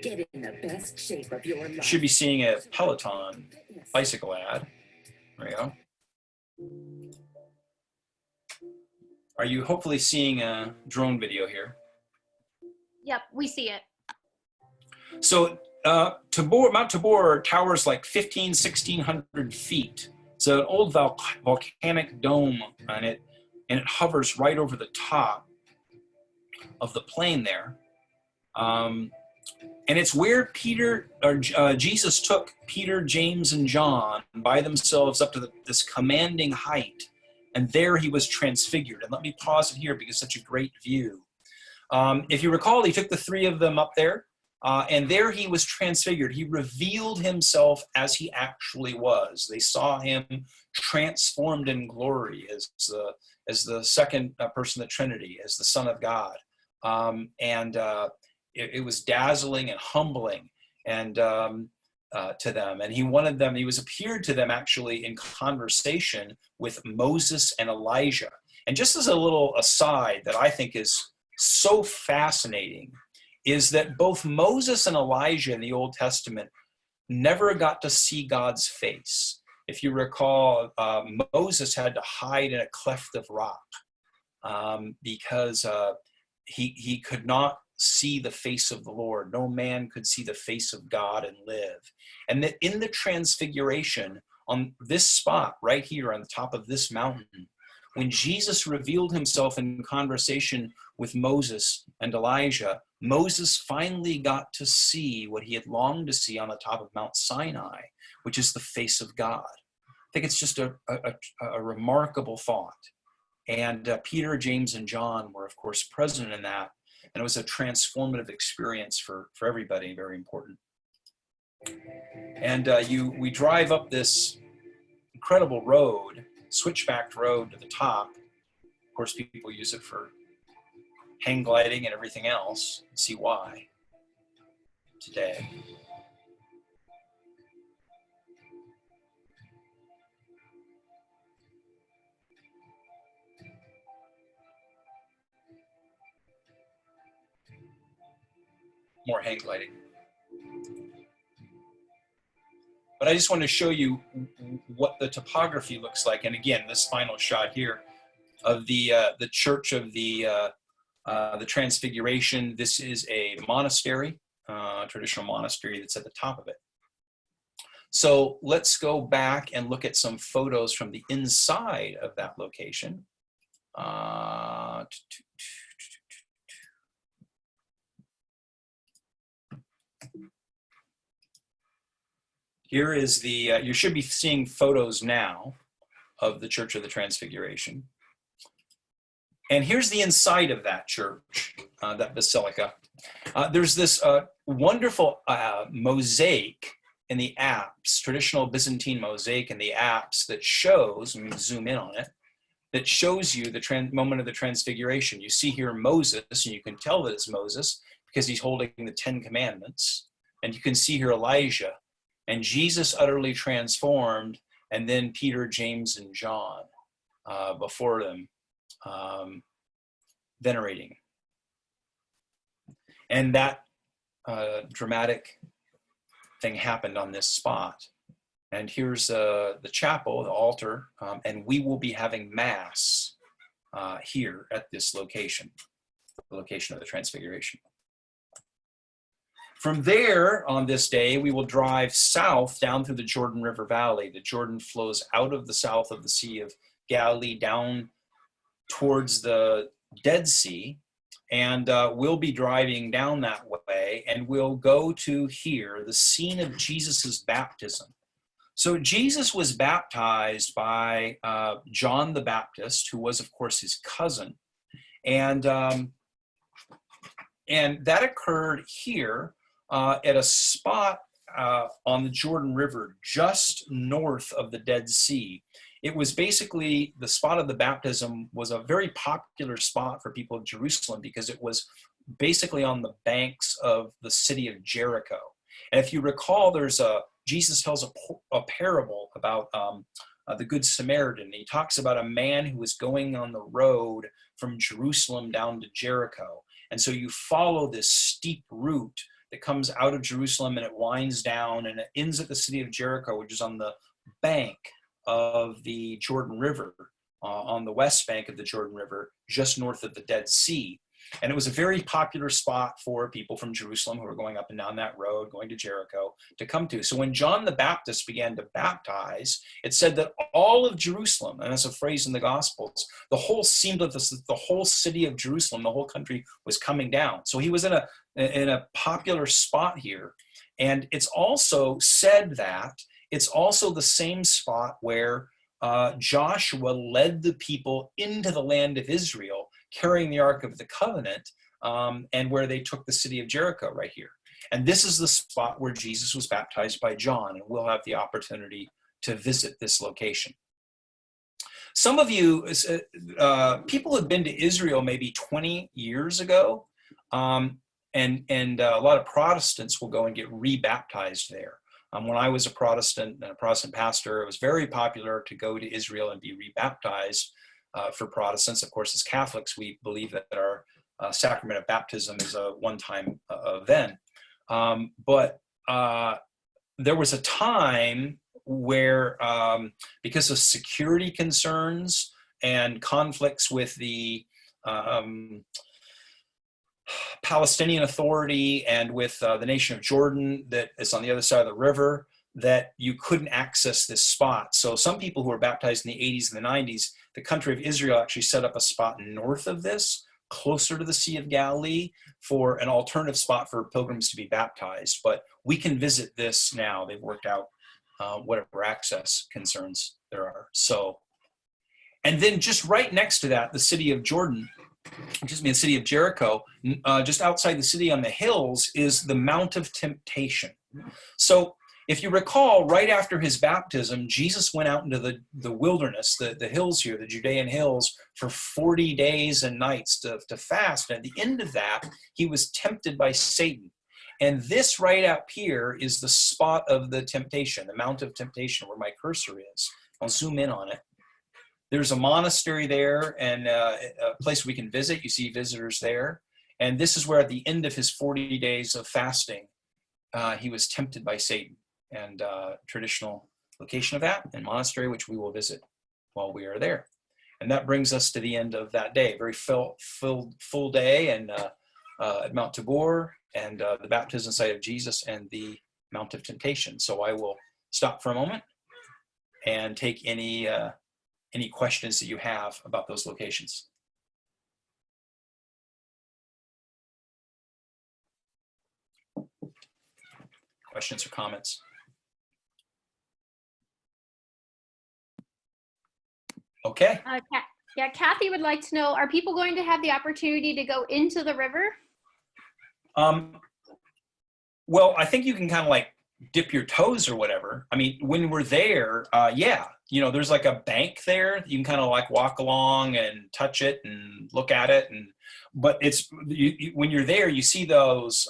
Get in the best shape of your life. You should be seeing a Peloton bicycle ad. There you go. Are you hopefully seeing a drone video here? Yep, we see it. So Mount Tabor towers like 1,600 feet. It's an old volcanic dome on it, and it hovers right over the top of the plain there. And it's where Jesus took Peter, James, and John by themselves up to this commanding height, and there he was transfigured. And let me pause it here because it's such a great view. If you recall, he took the three of them up there, and there he was transfigured. He revealed himself as he actually was. They saw him transformed in glory as the second person of the Trinity, as the Son of God. It was dazzling and humbling and to them. And he wanted them, he was appeared to them actually in conversation with Moses and Elijah. And just as a little aside that I think is so fascinating is that both Moses and Elijah in the Old Testament never got to see God's face. If you recall, Moses had to hide in a cleft of rock because he could not see the face of the Lord. No man could see the face of God and live. And that in the transfiguration, on this spot right here on the top of this mountain, when Jesus revealed himself in conversation with Moses and Elijah, Moses finally got to see what he had longed to see on the top of Mount Sinai, which is the face of God. I think it's just a remarkable thought. And Peter, James, and John were, of course, present in that. And it was a transformative experience for everybody, very important. And we drive up this incredible road, switchback road to the top. Of course, people use it for hang gliding and everything else. See why today. More hang gliding. But I just want to show you what the topography looks like. And again, this final shot here of the Church of the Transfiguration. This is a monastery, traditional monastery that's at the top of it. So let's go back and look at some photos from the inside of that location. Here is the, you should be seeing photos now of the Church of the Transfiguration. And here's the inside of that church, that basilica. There's this wonderful mosaic in the apse, traditional Byzantine mosaic in the apse that shows, let me zoom in on it, that shows you the moment of the Transfiguration. You see here Moses, and you can tell that it's Moses because he's holding the 10 Commandments. And you can see here Elijah. And Jesus utterly transformed, and then Peter, James, and John before them, venerating. And that dramatic thing happened on this spot. And here's the chapel, the altar, and we will be having Mass here at this location, the location of the Transfiguration. From there, on this day, we will drive south down through the Jordan River Valley. The Jordan flows out of the south of the Sea of Galilee down towards the Dead Sea, and we'll be driving down that way, and we'll go to here, the scene of Jesus's baptism. So Jesus was baptized by John the Baptist, who was, of course, his cousin. And that occurred here at a spot on the Jordan River, just north of the Dead Sea. It was basically, the spot of the baptism was a very popular spot for people of Jerusalem because it was basically on the banks of the city of Jericho. And if you recall, Jesus tells a parable about the Good Samaritan. He talks about a man who was going on the road from Jerusalem down to Jericho. And so you follow this steep route that comes out of Jerusalem and it winds down and it ends at the city of Jericho, which is on the bank of the Jordan River, on the west bank of the Jordan River, just north of the Dead Sea. And it was a very popular spot for people from Jerusalem who were going up and down that road, going to Jericho, to come to. So when John the Baptist began to baptize, it said that all of Jerusalem, and that's a phrase in the Gospels, the whole seemed like the whole city of Jerusalem, the whole country was coming down. So he was in a popular spot here. And it's also said that it's also the same spot where Joshua led the people into the land of Israel, carrying the Ark of the Covenant, and where they took the city of Jericho right here. And this is the spot where Jesus was baptized by John, and we'll have the opportunity to visit this location. Some of you, people have been to Israel maybe 20 years ago, and a lot of Protestants will go and get rebaptized there. When I was a Protestant and a Protestant pastor, it was very popular to go to Israel and be rebaptized. For Protestants, of course, as Catholics, we believe that our sacrament of baptism is a one-time event. But there was a time where, because of security concerns and conflicts with the Palestinian Authority and with the nation of Jordan that is on the other side of the river, that you couldn't access this spot. So some people who were baptized in the 80s and the 90s, the country of Israel actually set up a spot north of this, closer to the Sea of Galilee, for an alternative spot for pilgrims to be baptized. But we can visit this now. They've worked out whatever access concerns there are. So, and then just right next to that, the city of Jordan, the city of Jericho, just outside the city on the hills is the Mount of Temptation. So if you recall, right after his baptism, Jesus went out into the wilderness, the hills here, the Judean hills, for 40 days and nights to fast. And at the end of that, he was tempted by Satan. And this right up here is the spot of the temptation, the Mount of Temptation, where my cursor is. I'll zoom in on it. There's a monastery there and a place we can visit. You see visitors there. And this is where at the end of his 40 days of fasting, he was tempted by Satan. And traditional location of that, and monastery, which we will visit while we are there. And that brings us to the end of that day. Very full day and at Mount Tabor and the baptism site of Jesus and the Mount of Temptation. So I will stop for a moment and take any questions that you have about those locations. Questions or comments? Okay. Yeah, Kathy would like to know, are people going to have the opportunity to go into the river? Well, I think you can kind of like dip your toes or whatever. I mean, when we're there, yeah, there's like a bank there. You can kind of like walk along and touch it and look at it. But it's when you're there, you see those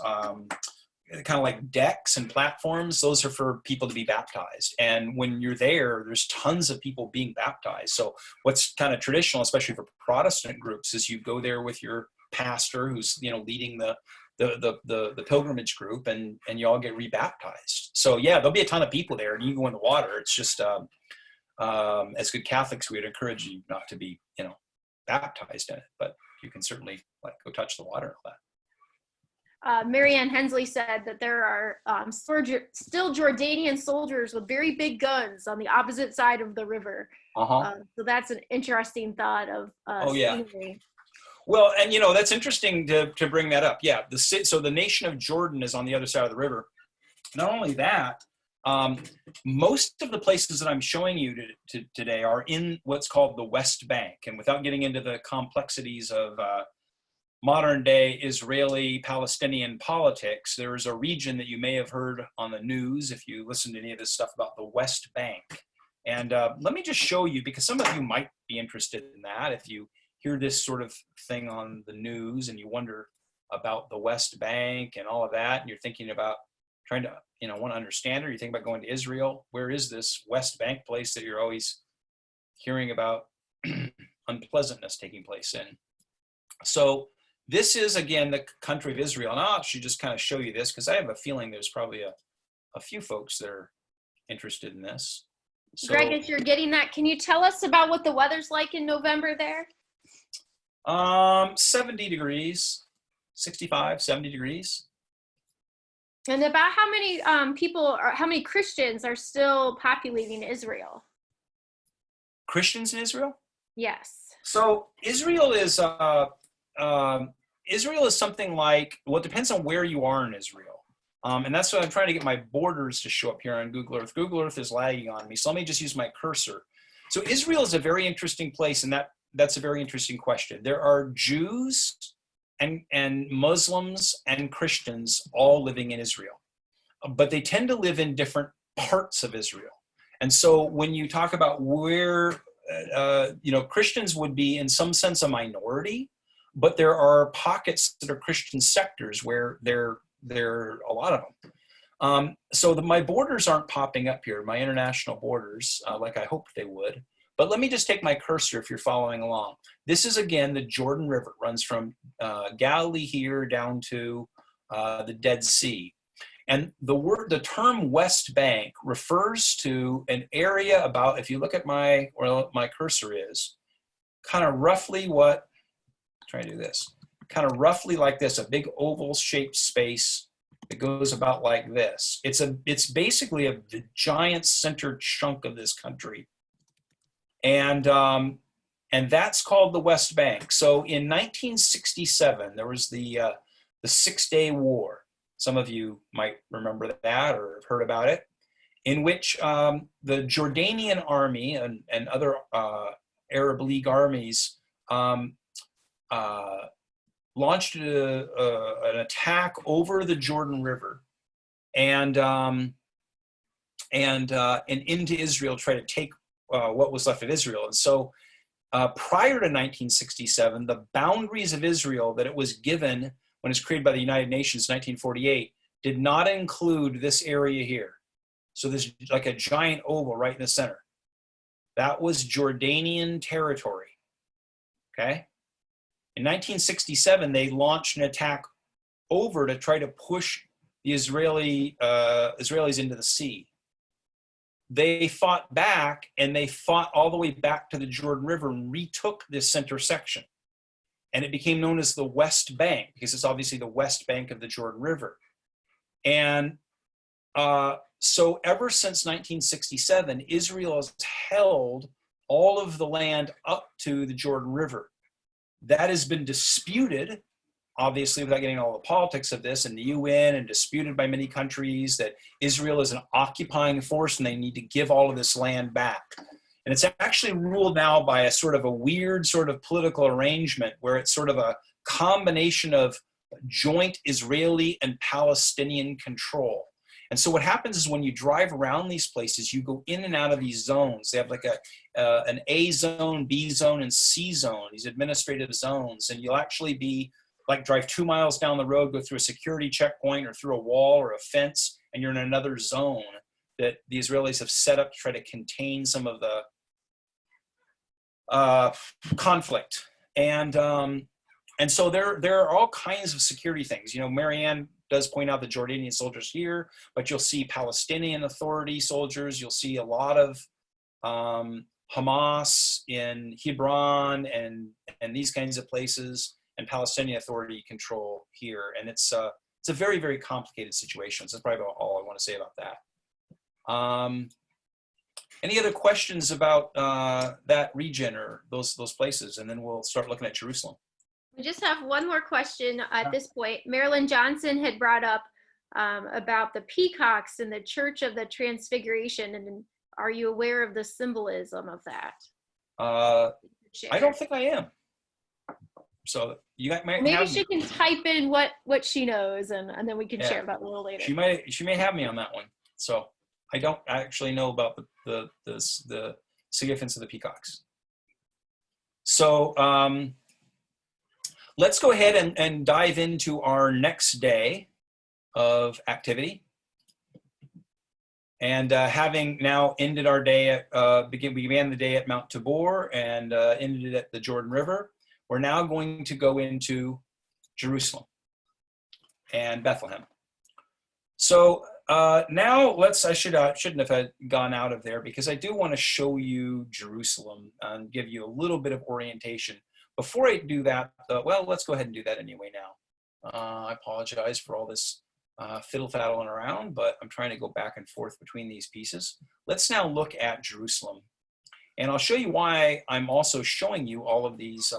kind of like decks and platforms. Those are for people to be baptized. And when you're there, there's tons of people being baptized. So what's kind of traditional, especially for Protestant groups, is you go there with your pastor who's, leading the pilgrimage group, and you all get rebaptized. So yeah, there'll be a ton of people there and you can go in the water. It's just, as good Catholics, we would encourage you not to be, baptized in it, but you can certainly go touch the water and all that. Marianne Hensley said that there are still Jordanian soldiers with very big guns on the opposite side of the river. So that's an interesting thought of scenery. Well, and that's interesting to bring that up. Yeah, so the nation of Jordan is on the other side of the river. Not only that, Most of the places that I'm showing you today are in what's called the West Bank. And without getting into the complexities of modern day Israeli-Palestinian politics, there is a region that you may have heard on the news if you listen to any of this stuff about the West Bank. And let me just show you, because some of you might be interested in that. If you hear this sort of thing on the news and you wonder about the West Bank and all of that, and you're thinking about trying to, want to understand it, or you think about going to Israel, where is this West Bank place that you're always hearing about unpleasantness taking place in? So this is, again, the country of Israel. And I should just kind of show you this, because I have a feeling there's probably a few folks that are interested in this. So, Greg, if you're getting that, can you tell us about what the weather's like in November there? 70 degrees, 65, 70 degrees. And about how many how many Christians are still populating Israel? Christians in Israel? Yes. So Israel is something like, well, it depends on where you are in Israel. And that's why I'm trying to get my borders to show up here on Google Earth. Google Earth is lagging on me, so let me just use my cursor. So Israel is a very interesting place, and that's a very interesting question. There are Jews and Muslims and Christians all living in Israel, but they tend to live in different parts of Israel. And so when you talk about where, Christians would be in some sense a minority, but there are pockets that are Christian sectors where there are a lot of them. So my borders aren't popping up here, my international borders, like I hoped they would. But let me just take my cursor if you're following along. This is, again, the Jordan River. It runs from Galilee here down to the Dead Sea. And the term West Bank refers to an area about, if you look at where my cursor is, kind of roughly try to do this, kind of roughly like this, a big oval-shaped space that goes about like this. It's basically the giant center chunk of this country. And that's called the West Bank. So in 1967, there was the 6-Day War. Some of you might remember that or have heard about it, in which the Jordanian army and other Arab League armies launched an attack over the Jordan River and into Israel, try to take what was left of Israel. And so prior to 1967, the boundaries of Israel that it was given when it was created by the United Nations in 1948 did not include this area here. So there's like a giant oval right in the center. That was Jordanian territory, okay? In 1967, they launched an attack over to try to push the Israelis into the sea. They fought back, and they fought all the way back to the Jordan River and retook this center section. And it became known as the West Bank, because it's obviously the West Bank of the Jordan River. And so ever since 1967, Israel has held all of the land up to the Jordan River. That has been disputed, obviously, without getting all the politics of this, in the UN, and disputed by many countries that Israel is an occupying force and they need to give all of this land back. And it's actually ruled now by a sort of a weird sort of political arrangement where it's sort of a combination of joint Israeli and Palestinian control. And so what happens is when you drive around these places, you go in and out of these zones. They have like an A zone, B zone, and C zone, these administrative zones. And you'll actually be like drive 2 miles down the road, go through a security checkpoint or through a wall or a fence, and you're in another zone that the Israelis have set up to try to contain some of the conflict. And so there are all kinds of security things. Marianne does point out the Jordanian soldiers here, but you'll see Palestinian Authority soldiers. You'll see a lot of Hamas in Hebron and these kinds of places, and Palestinian Authority control here. And it's a very, very complicated situation. So that's probably about all I want to say about that. Any other questions about that region or those places? And then we'll start looking at Jerusalem. We just have one more question at this point. Marilyn Johnson had brought up about the peacocks in the Church of the Transfiguration. And are you aware of the symbolism of that? I don't think I am. So you might Maybe have she me. can type in what she knows, and then we can Yeah. share about it a little later. She may have me on that one. So I don't actually know about the significance of the peacocks. So let's go ahead and dive into our next day of activity. And having now ended our day at, we began the day at Mount Tabor and ended it at the Jordan River. We're now going to go into Jerusalem and Bethlehem. So now I shouldn't have gone out of there, because I do want to show you Jerusalem and give you a little bit of orientation. Before I do that, well, let's go ahead and do that anyway now. I apologize for all this fiddle-faddling around, but I'm trying to go back and forth between these pieces. Let's now look at Jerusalem. And I'll show you why I'm also showing you all of these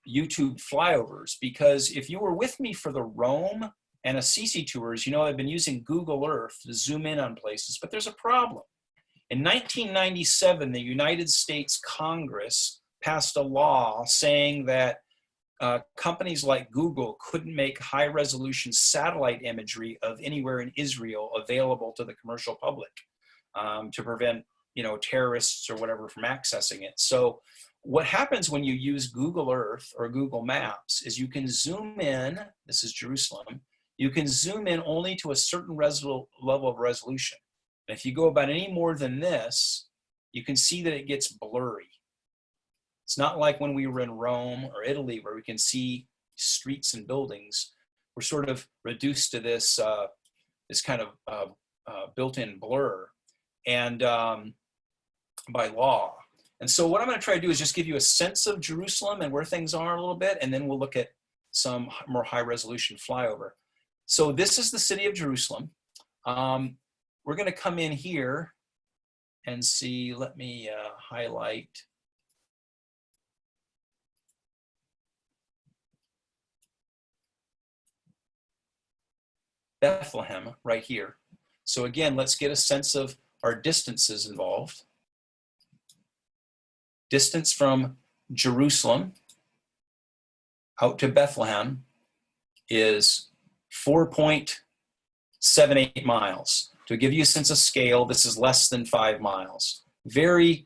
YouTube flyovers, because if you were with me for the Rome and Assisi tours, you know I've been using Google Earth to zoom in on places, but there's a problem. In 1997, the United States Congress passed a law saying that companies like Google couldn't make high-resolution satellite imagery of anywhere in Israel available to the commercial public to prevent, terrorists or whatever from accessing it. So what happens when you use Google Earth or Google Maps is you can zoom in. This is Jerusalem. You can zoom in only to a certain level of resolution. And if you go about any more than this, you can see that it gets blurry. It's not like when we were in Rome or Italy where we can see streets and buildings. We're sort of reduced to this kind of built-in blur, and by law. And so what I'm going to try to do is just give you a sense of Jerusalem and where things are a little bit, and then we'll look at some more high-resolution flyover. So this is the city of Jerusalem. We're going to come in here and see. Let me highlight. Bethlehem right here. So again, let's get a sense of our distances involved. Distance from Jerusalem out to Bethlehem is 4.78 miles. To give you a sense of scale, this is less than 5 miles. Very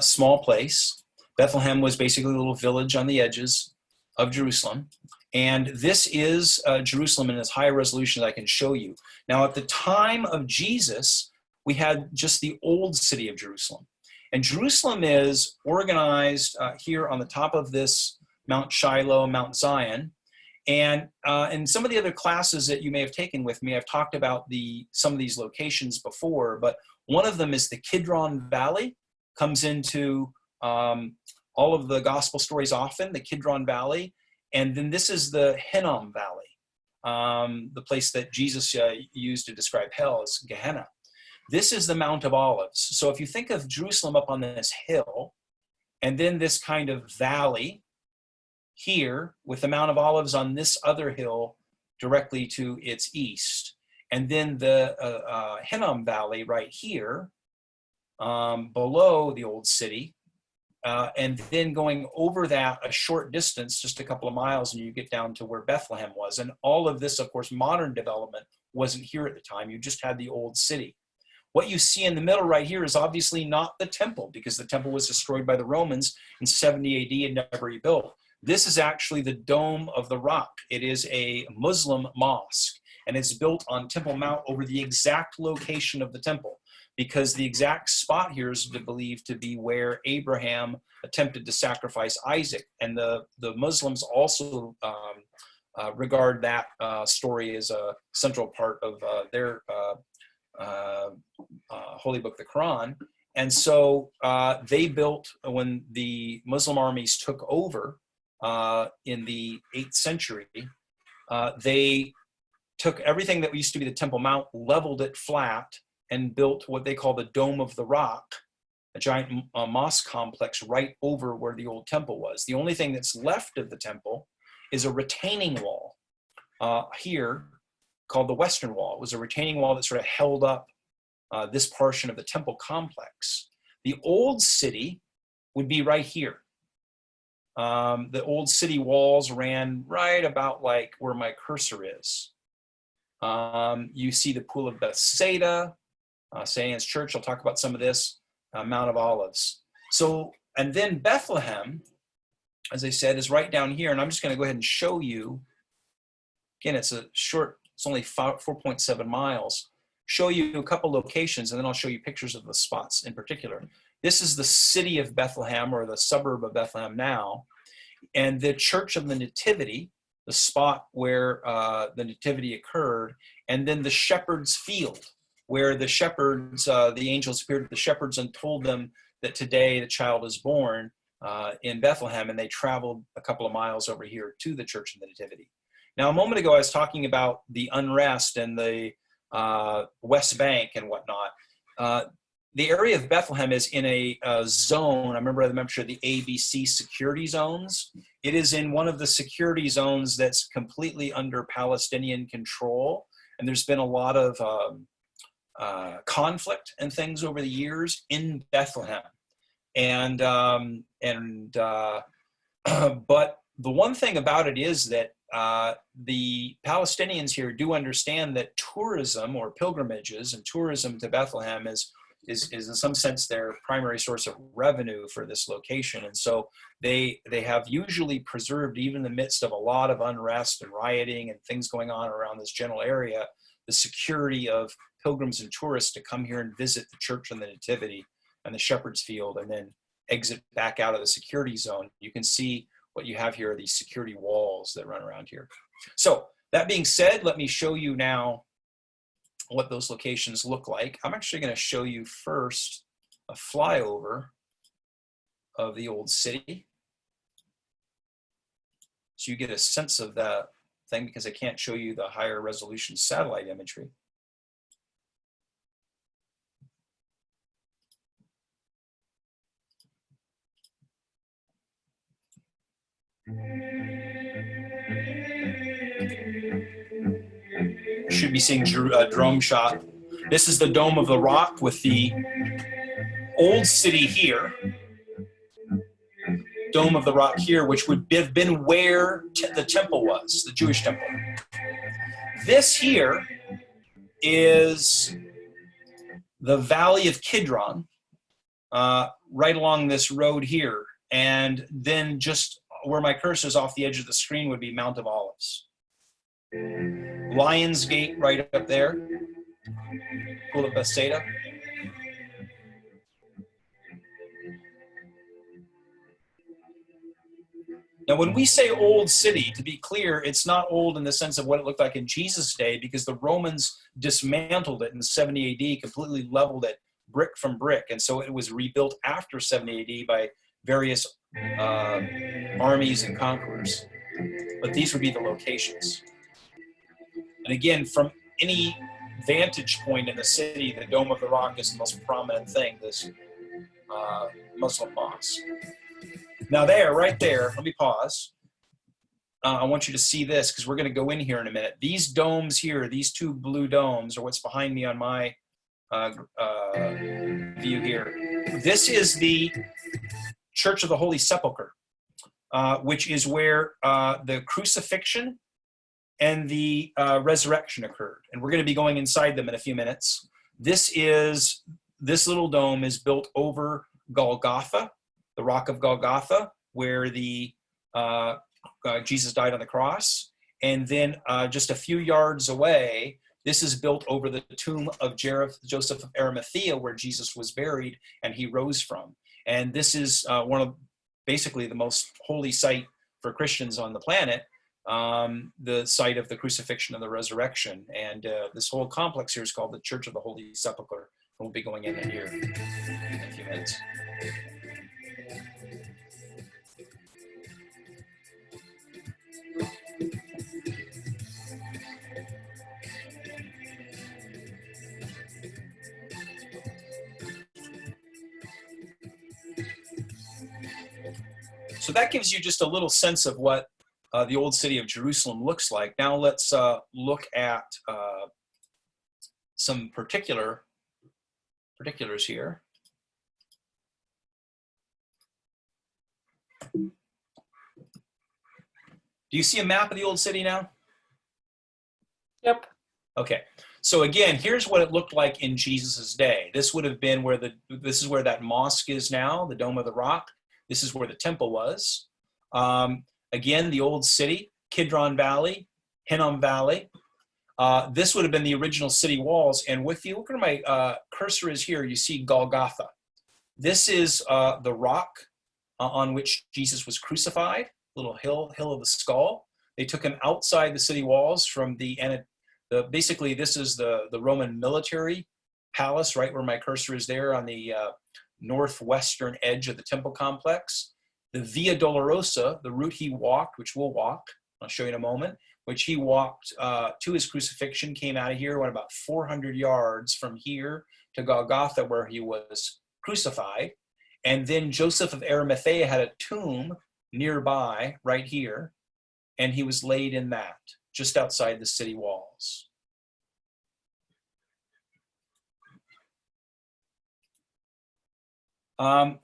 small place. Bethlehem was basically a little village on the edges of Jerusalem. And this is Jerusalem in as high a resolution that I can show you. Now, at the time of Jesus, we had just the old city of Jerusalem. And Jerusalem is organized here on the top of this Mount Shiloh, Mount Zion. And in some of the other classes that you may have taken with me, I've talked about some of these locations before, but one of them is the Kidron Valley. Comes into all of the gospel stories often, the Kidron Valley. And then this is the Hinnom Valley, the place that Jesus used to describe hell as Gehenna. This is the Mount of Olives. So if you think of Jerusalem up on this hill, and then this kind of valley here with the Mount of Olives on this other hill directly to its east, and then the Hinnom Valley right here below the old city, and then going over that a short distance, just a couple of miles, and you get down to where Bethlehem was. And all of this, of course, modern development wasn't here at the time. You just had the old city. What you see in the middle right here is obviously not the temple, because the temple was destroyed by the Romans in 70 AD and never rebuilt. This is actually the Dome of the Rock. It is a Muslim mosque, and it's built on Temple Mount over the exact location of the temple, because the exact spot here is believed to be where Abraham attempted to sacrifice Isaac. And the Muslims also regard that story as a central part of their holy book, the Quran. And so they built, when the Muslim armies took over in the 8th century, they took everything that used to be the Temple Mount, leveled it flat, and built what they call the Dome of the Rock, a giant mosque complex right over where the old temple was. The only thing that's left of the temple is a retaining wall here called the Western Wall. It was a retaining wall that sort of held up this portion of the temple complex. The old city would be right here. The old city walls ran right about like where my cursor is. You see the Pool of Bethsaida, St. Anne's Church. I'll talk about some of this, Mount of Olives. So, and then Bethlehem, as I said, is right down here. And I'm just going to go ahead and show you. Again, it's a short, it's only 4.7 miles. Show you a couple locations, and then I'll show you pictures of the spots in particular. This is the city of Bethlehem, or the suburb of Bethlehem now. And the Church of the Nativity, the spot where the Nativity occurred, and then the Shepherd's Field, where the shepherds, the angels appeared to the shepherds and told them that today the child is born in Bethlehem, and they traveled a couple of miles over here to the Church of the Nativity. Now, a moment ago, I was talking about the unrest and the West Bank and whatnot. The area of Bethlehem is in a zone. I remember the membership of the ABC security zones. It is in one of the security zones that's completely under Palestinian control. And there's been a lot of conflict and things over the years in Bethlehem. And but the one thing about it is that the Palestinians here do understand that tourism or pilgrimages and tourism to Bethlehem is in some sense their primary source of revenue for this location. And so they have usually preserved, even in the midst of a lot of unrest and rioting and things going on around this general area, the security of pilgrims and tourists to come here and visit the Church of the Nativity and the Shepherd's Field and then exit back out of the security zone. You can see what you have here are these security walls that run around here. So that being said, let me show you now what those locations look like. I'm actually going to show you first a flyover of the old city, so you get a sense of that thing, because I can't show you the higher resolution satellite imagery. You should be seeing a drone shot. This is the Dome of the Rock with the old city here. Dome of the Rock here, which would have been where the temple was, the Jewish temple. This here is the Valley of Kidron, right along this road here. And then just where my cursor is off the edge of the screen would be Mount of Olives. Lion's Gate right up there, Pool of Bethsaida. Now, when we say old city, to be clear, it's not old in the sense of what it looked like in Jesus' day, because the Romans dismantled it in 70 AD, completely leveled it brick from brick. And so it was rebuilt after 70 AD by various armies and conquerors. But these would be the locations. And again, from any vantage point in the city, the Dome of the Rock is the most prominent thing, this Muslim mosque. Now there, right there, let me pause. I want you to see this, because we're going to go in here in a minute. These domes here, these two blue domes, are what's behind me on my view here. This is the Church of the Holy Sepulchre, which is where the crucifixion and the resurrection occurred. And we're going to be going inside them in a few minutes. This little dome is built over Golgotha, the rock of Golgotha, where the Jesus died on the cross. And then just a few yards away, this is built over the tomb of Joseph of Arimathea, where Jesus was buried and he rose from. And this is one of basically the most holy site for Christians on the planet, the site of the crucifixion and the resurrection. And this whole complex here is called the Church of the Holy Sepulchre. And we'll be going in here in a few minutes. So that gives you just a little sense of what the old city of Jerusalem looks like. Now let's look at some particulars here. Do you see a map of the old city now? Yep. Okay. So again, here's what it looked like in Jesus's day. This would have been this is where that mosque is now, the Dome of the Rock. This is where the temple was. Again, the old city, Kidron Valley, Hinnom Valley. This would have been the original city walls. And if you look where my cursor is here, you see Golgotha. This is the rock on which Jesus was crucified, little hill of the skull. They took him outside the city walls from basically this is the Roman military palace, right where my cursor is there on the northwestern edge of the temple complex. The Via Dolorosa, the route he walked, which we'll walk, I'll show you in a moment, which he walked to his crucifixion, came out of here, went about 400 yards from here to Golgotha where he was crucified. And then Joseph of Arimathea had a tomb nearby, right here, and he was laid in that, just outside the city walls.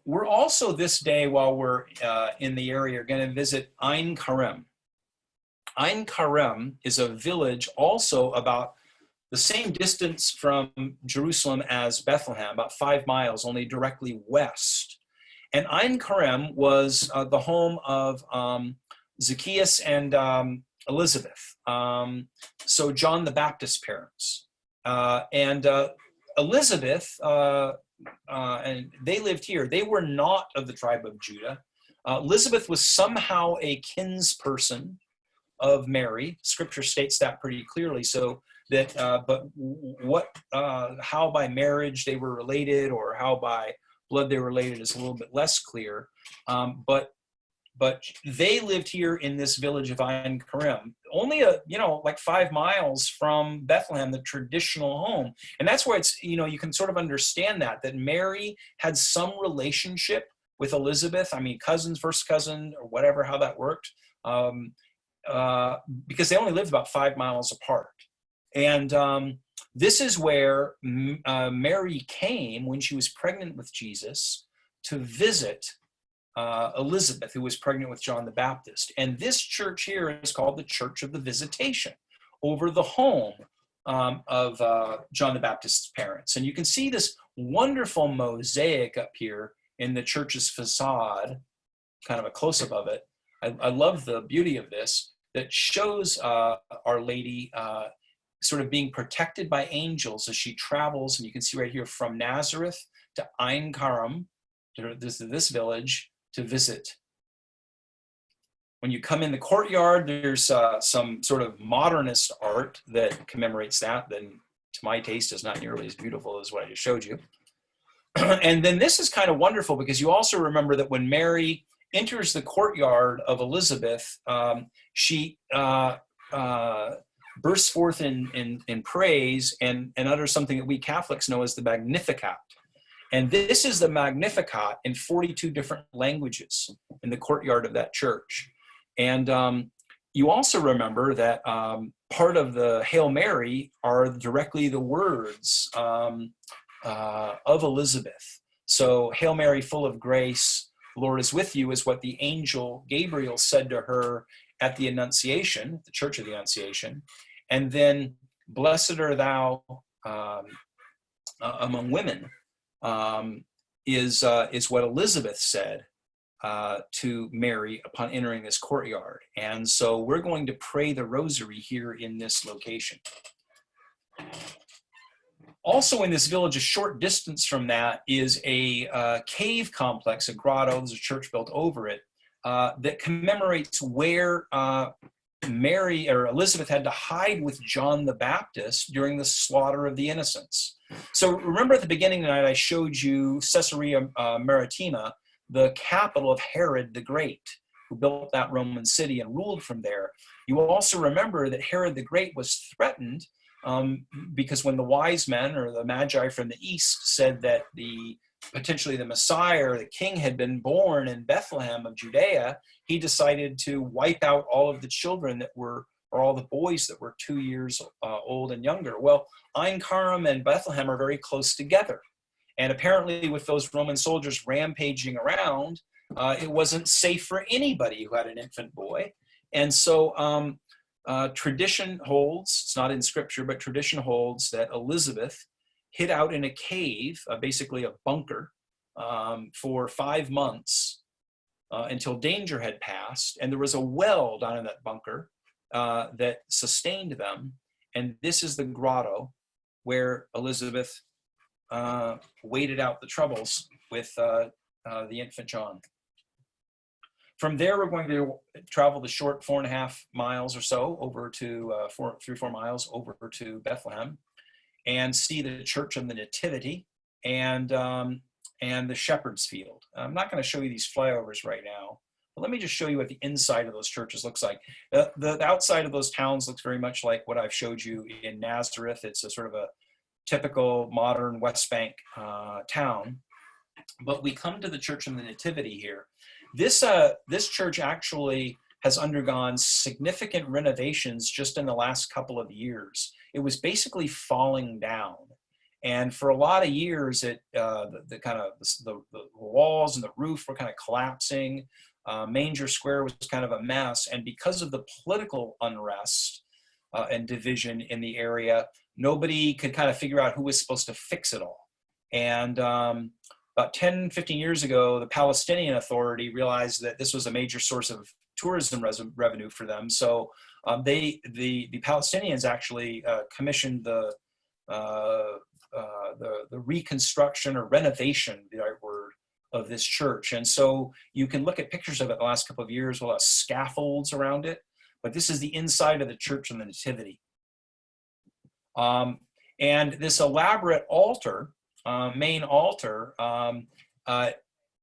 We're also this day, while we're in the area, going to visit Ein Karem. Ein Karem is a village also about the same distance from Jerusalem as Bethlehem, about 5 miles, only directly west. And Ein Karem was the home of Zacchaeus and Elizabeth, so John the Baptist's parents. And Elizabeth, and they lived here. They were not of the tribe of Judah. Elizabeth was somehow a kinsperson of Mary. Scripture states that pretty clearly. So that, but how by marriage they were related, or how by blood they were related, is a little bit less clear. But they lived here in this village of Ein Karem, only like 5 miles from Bethlehem, the traditional home. And that's where it's, you can sort of understand that Mary had some relationship with Elizabeth. I mean, cousins, first cousin, or whatever, how that worked, because they only lived about 5 miles apart. And this is where Mary came when she was pregnant with Jesus to visit Elizabeth, who was pregnant with John the Baptist. And this church here is called the Church of the Visitation, over the home of John the Baptist's parents. And you can see this wonderful mosaic up here in the church's facade, kind of a close-up of it. I love the beauty of this, that shows Our Lady sort of being protected by angels as she travels. And you can see right here, from Nazareth to Ein Karem, to this village, to visit. When you come in the courtyard, there's some sort of modernist art that commemorates that. Then, to my taste, is not nearly as beautiful as what I just showed you. And then this is kind of wonderful, because you also remember that when Mary enters the courtyard of Elizabeth, she bursts forth in praise and utters something that we Catholics know as the Magnificat. And this is the Magnificat in 42 different languages in the courtyard of that church. And you also remember that part of the Hail Mary are directly the words of Elizabeth. So, Hail Mary, full of grace, the Lord is with you, is what the angel Gabriel said to her at the Annunciation, the Church of the Annunciation. And then, blessed are thou among women, is what Elizabeth said to Mary upon entering this courtyard. And so we're going to pray the rosary here in this location. Also in this village, a short distance from that, is a cave complex, a grotto. There's a church built over it that commemorates where Mary or Elizabeth had to hide with John the Baptist during the slaughter of the innocents. So remember at the beginning tonight, I showed you Caesarea Maritima, the capital of Herod the Great, who built that Roman city and ruled from there. You will also remember that Herod the Great was threatened because when the wise men, or the Magi from the east, said that the potentially the Messiah or the king had been born in Bethlehem of Judea, he decided to wipe out all of the children that were, or all the boys that were 2 years old and younger. Well, Ein Karim and Bethlehem are very close together. And apparently with those Roman soldiers rampaging around, it wasn't safe for anybody who had an infant boy. And so tradition holds, it's not in scripture, but tradition holds that Elizabeth hid out in a cave, basically a bunker, for 5 months until danger had passed. And there was a well down in that bunker that sustained them. And this is the grotto where Elizabeth waited out the troubles with the infant John. From there, we're going to travel the short 4.5 miles or so over to 3 or 4 miles over to Bethlehem, and see the Church of the Nativity and the Shepherd's Field. I'm not going to show you these flyovers right now, but let me just show you what the inside of those churches looks like. The outside of those towns looks very much like what I've showed you in Nazareth. It's a sort of a typical modern West Bank town. But we come to the Church of the Nativity here. This church actually has undergone significant renovations just in the last couple of years. It was basically falling down. And for a lot of years, the walls and the roof were kind of collapsing. Manger Square was kind of a mess. And because of the political unrest and division in the area, nobody could kind of figure out who was supposed to fix it all. And about 10, 15 years ago, the Palestinian Authority realized that this was a major source of tourism revenue for them. So the Palestinians actually commissioned the reconstruction or renovation, the right word, of this church. And so you can look at pictures of it the last couple of years, we'll have scaffolds around it, but this is the inside of the Church of the Nativity. And this elaborate altar, main altar,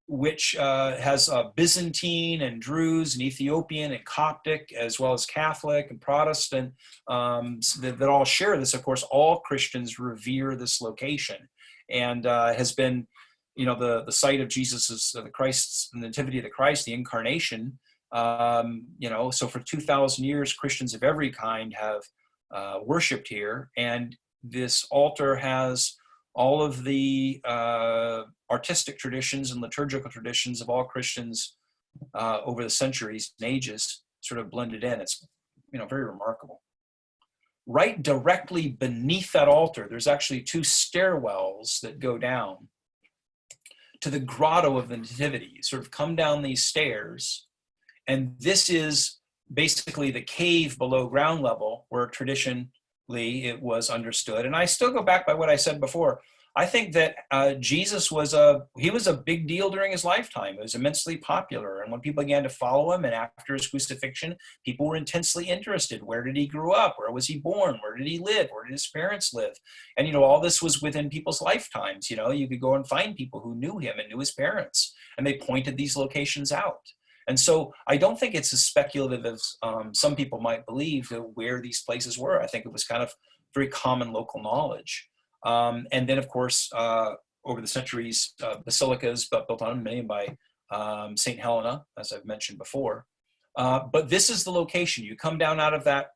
which has Byzantine and Druze and Ethiopian and Coptic, as well as Catholic and Protestant, that all share this. Of course, all Christians revere this location, and has been, the site of Jesus's, the nativity of the Christ, the incarnation. So for 2,000 years, Christians of every kind have worshipped here, and this altar has all of the artistic traditions and liturgical traditions of all Christians over the centuries and ages sort of blended in. It's, very remarkable. Right directly beneath that altar, there's actually 2 stairwells that go down to the grotto of the Nativity. You sort of come down these stairs, and this is basically the cave below ground level where traditionally it was understood. And I still go back by what I said before. I think that Jesus was a big deal during his lifetime. It was immensely popular. And when people began to follow him, and after his crucifixion, people were intensely interested. Where did he grow up? Where was he born? Where did he live? Where did his parents live? And, all this was within people's lifetimes. You could go and find people who knew him and knew his parents, and they pointed these locations out. And so I don't think it's as speculative as some people might believe where these places were. I think it was kind of very common local knowledge. And then, of course, over the centuries, basilicas built on many by St. Helena, as I've mentioned before. But this is the location. You come down out of that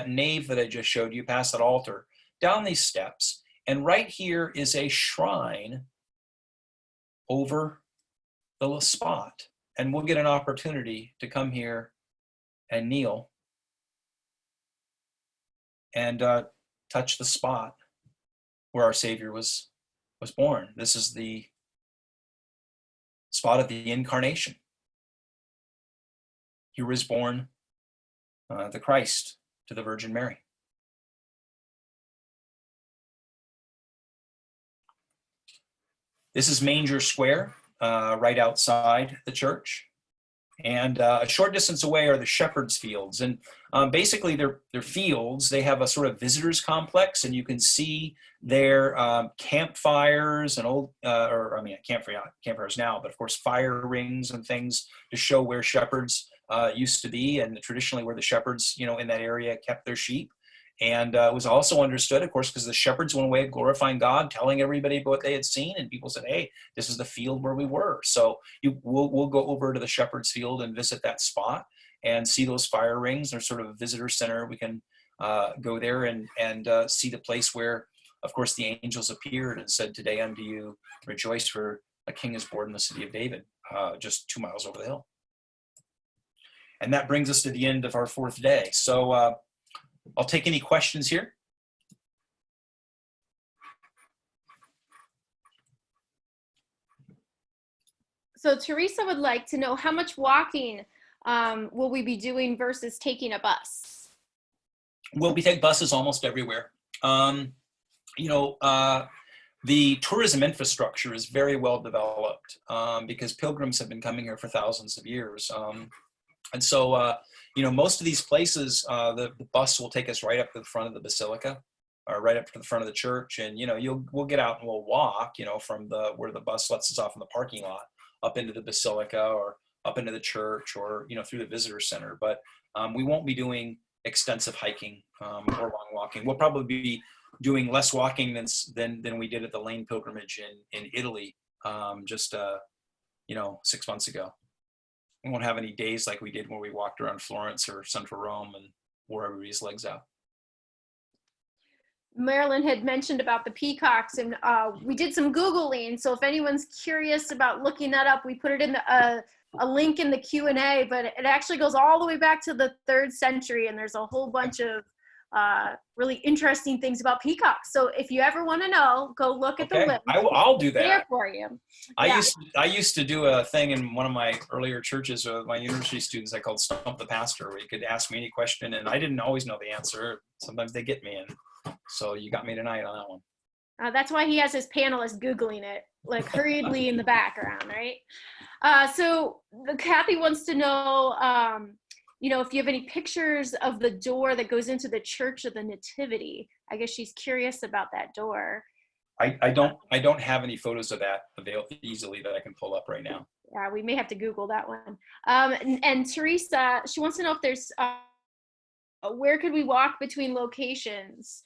nave that I just showed you, past that altar, down these steps, and right here is a shrine over the spot. And we'll get an opportunity to come here and kneel and touch the spot where our Savior was born. This is the spot of the incarnation. Here was born the Christ to the Virgin Mary. This is Manger Square, right outside the church. And a short distance away are the Shepherd's Fields. And basically they're fields. They have a sort of visitors complex, and you can see their campfires and campfires now, but of course fire rings and things to show where shepherds used to be, and traditionally where the shepherds, in that area kept their sheep. And it was also understood, of course, because the shepherds went away glorifying God, telling everybody what they had seen, and people said, "Hey, this is the field where we were." So we'll go over to the shepherd's field and visit that spot and see those fire rings. There's sort of a visitor center. We can go there and see the place where, of course, the angels appeared and said, "Today unto you rejoice, for a king is born in the city of David," just 2 miles over the hill. And that brings us to the end of our fourth day. So I'll take any questions here. So Teresa would like to know, how much walking will we be doing versus taking a bus? Well, we take buses almost everywhere. The tourism infrastructure is very well developed because pilgrims have been coming here for thousands of years. And so, most of these places, the bus will take us right up to the front of the basilica, or right up to the front of the church. And, we'll get out and we'll walk, from where the bus lets us off in the parking lot up into the basilica or up into the church or, through the visitor center. But we won't be doing extensive hiking or long walking. We'll probably be doing less walking than we did at the Lane pilgrimage in Italy just 6 months ago. We won't have any days like we did when we walked around Florence or central Rome and wore everybody's legs out. Marilyn had mentioned about the peacocks, and we did some Googling. So if anyone's curious about looking that up, we put it in a link in the Q&A, but it actually goes all the way back to the 3rd century, and there's a whole bunch of really interesting things about peacocks. So if you ever want to know, go look at the link. I'll do that. There for you. I used to do a thing in one of my earlier churches with my university students I called Stump the Pastor, where you could ask me any question, and I didn't always know the answer. Sometimes they get me, and so you got me tonight on that one. That's why he has his panelists Googling it, like hurriedly in the background, right? So Kathy wants to know, if you have any pictures of the door that goes into the Church of the Nativity. I guess she's curious about that door. I don't have any photos of that available easily that I can pull up right now. Yeah, we may have to Google that one. And Teresa, she wants to know if there's, where could we walk between locations?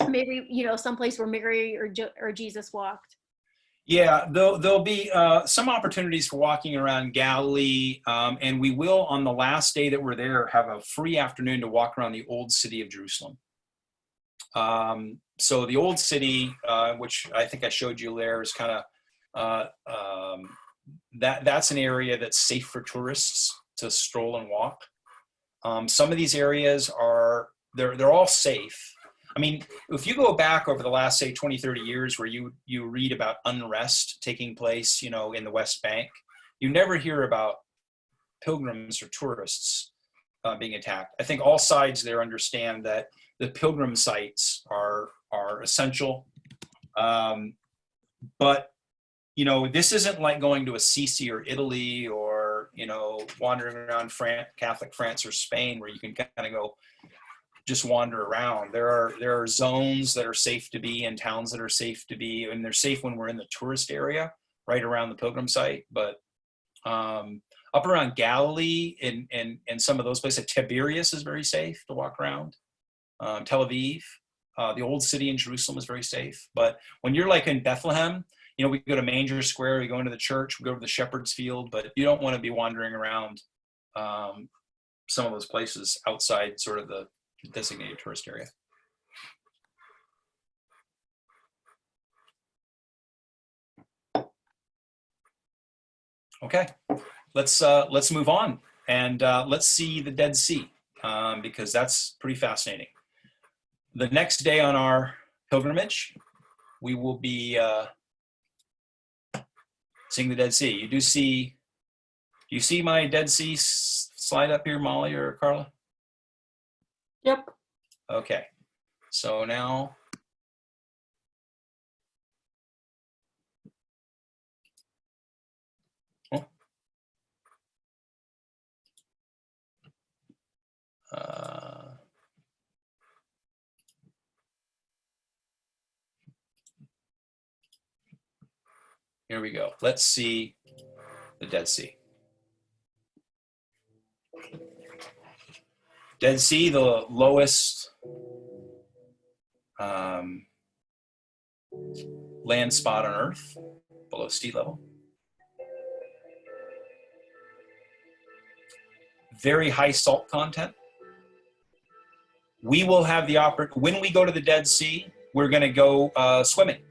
Maybe, someplace where Mary or Jesus walked. Yeah, there'll be some opportunities for walking around Galilee, and we will, on the last day that we're there, have a free afternoon to walk around the old city of Jerusalem. So the old city, which I think I showed you there, is kind of that's an area that's safe for tourists to stroll and walk. Some of these areas they're all safe. I mean, if you go back over the last, say, 20, 30 years where you read about unrest taking place, in the West Bank, you never hear about pilgrims or tourists being attacked. I think all sides there understand that the pilgrim sites are essential. But, this isn't like going to Assisi or Italy or, wandering around Catholic France or Spain, where you can kind of go just wander around. There are zones that are safe to be in, towns that are safe to be, and they're safe when we're in the tourist area right around the pilgrim site. But up around Galilee and some of those places, Tiberias is very safe to walk around. Tel Aviv, the old city in Jerusalem is very safe. But when you're like in Bethlehem, we go to Manger Square, we go into the church, we go to the Shepherd's Field, but you don't want to be wandering around some of those places outside sort of the designated tourist area. Okay, let's move on and let's see the Dead Sea because that's pretty fascinating. The next day on our pilgrimage, we will be seeing the Dead Sea. Do you see my Dead Sea slide up here, Molly or Carla? Yep. Okay, so now here we go. Let's see the Dead Sea. Dead Sea, the lowest land spot on Earth, below sea level. Very high salt content. We will have the opportunity, when we go to the Dead Sea, we're going to go swimming.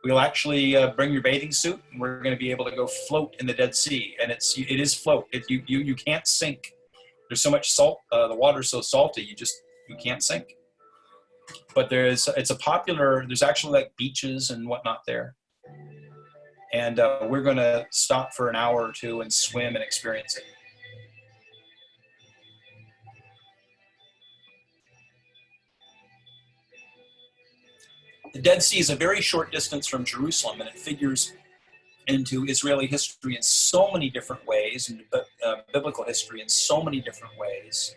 We'll actually bring your bathing suit, and we're going to be able to go float in the Dead Sea. And it is float. You can't sink. There's so much salt. The water's so salty, you can't sink. But there's actually like beaches and whatnot there. And we're going to stop for an hour or two and swim and experience it. The Dead Sea is a very short distance from Jerusalem, and it figures into Israeli history in so many different ways, and biblical history in so many different ways,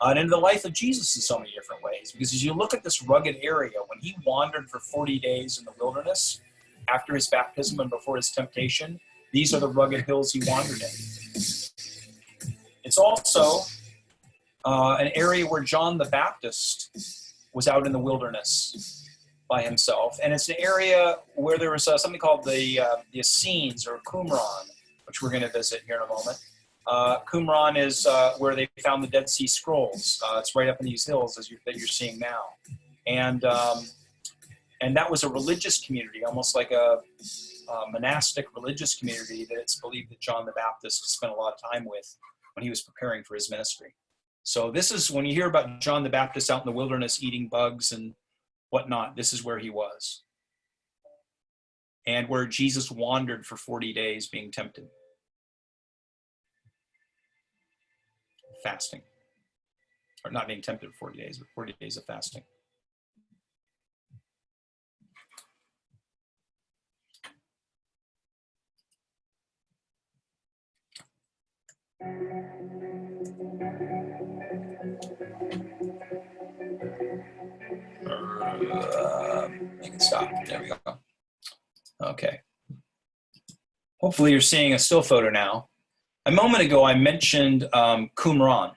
and into the life of Jesus in so many different ways. Because as you look at this rugged area, when he wandered for 40 days in the wilderness, after his baptism and before his temptation, these are the rugged hills he wandered in. It's also an area where John the Baptist was out in the wilderness by himself, and it's an area where there was something called the Essenes or Qumran, which we're going to visit here in a moment. Qumran is where they found the Dead Sea Scrolls. It's right up in these hills that you're seeing now, and that was a religious community, almost like a monastic religious community that it's believed that John the Baptist spent a lot of time with when he was preparing for his ministry. So this is when you hear about John the Baptist out in the wilderness eating bugs and whatnot, this is where he was. And where Jesus wandered for 40 days being tempted. Fasting. Or not being tempted for 40 days, but 40 days of fasting. Make it stop. There we go. Okay. Hopefully you're seeing a still photo now. A moment ago I mentioned Qumran.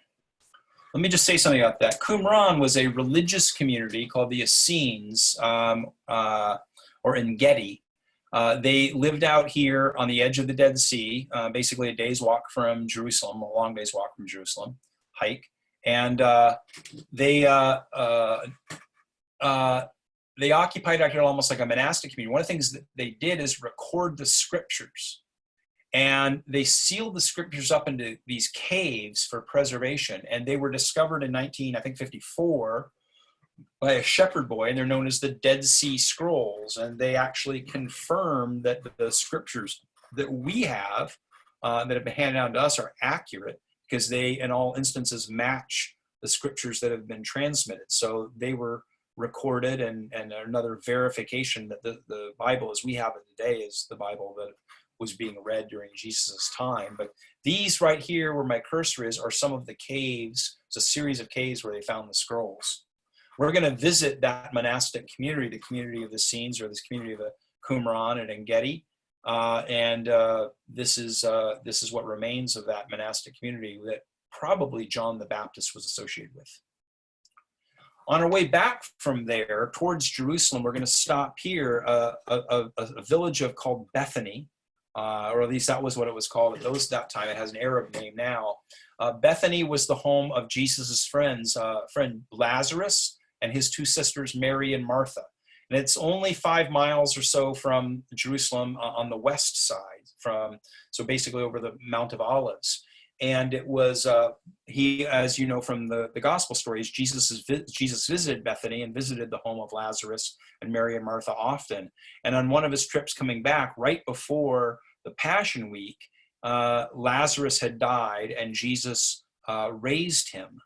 Let me just say something about that. Qumran was a religious community called the Essenes, or Engedi. They lived out here on the edge of the Dead Sea, basically a day's walk from Jerusalem, a long day's walk from Jerusalem, hike. And they occupied out here almost like a monastic community. One of the things that they did is record the scriptures. And they sealed the scriptures up into these caves for preservation. And they were discovered in 1954 by a shepherd boy, and they're known as the Dead Sea Scrolls. And they actually confirm that the scriptures that we have, that have been handed down to us, are accurate, because they, in all instances, match the scriptures that have been transmitted. So they were recorded, and another verification that the Bible as we have it today is the Bible that was being read during Jesus' time. But these right here where my cursor is are some of the caves. It's a series of caves where they found the scrolls. We're going to visit that monastic community, the community of the Essenes, or this community of the Qumran and Engedi. This is what remains of that monastic community that probably John the Baptist was associated with. On our way back from there towards Jerusalem, we're going to stop here, a village called Bethany, or at least that was what it was called at that time. It has an Arab name now. Bethany was the home of Jesus's friend Lazarus and his two sisters, Mary and Martha. And it's only 5 miles or so from Jerusalem on the west side, so basically over the Mount of Olives. And it was, as you know from the gospel stories, Jesus visited Bethany and visited the home of Lazarus and Mary and Martha often. And on one of his trips coming back, right before the Passion Week, Lazarus had died and Jesus raised him.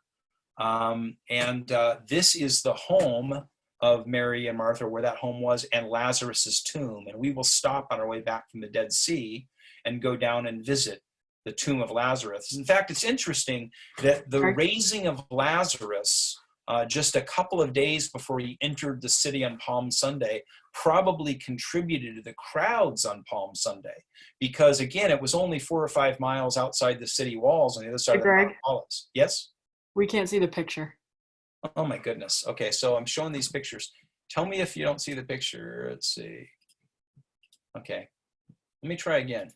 This is the home of Mary and Martha, where that home was, and Lazarus's tomb. And we will stop on our way back from the Dead Sea and go down and visit the tomb of Lazarus. In fact, it's interesting that the raising of Lazarus just a couple of days before he entered the city on Palm Sunday probably contributed to the crowds on Palm Sunday, because again, it was only 4 or 5 miles outside the city walls on the other side of the Mount of Olives. Yes? We can't see the picture. Oh my goodness. Okay, so I'm showing these pictures. Tell me if you don't see the picture. Let's see. Okay, let me try again.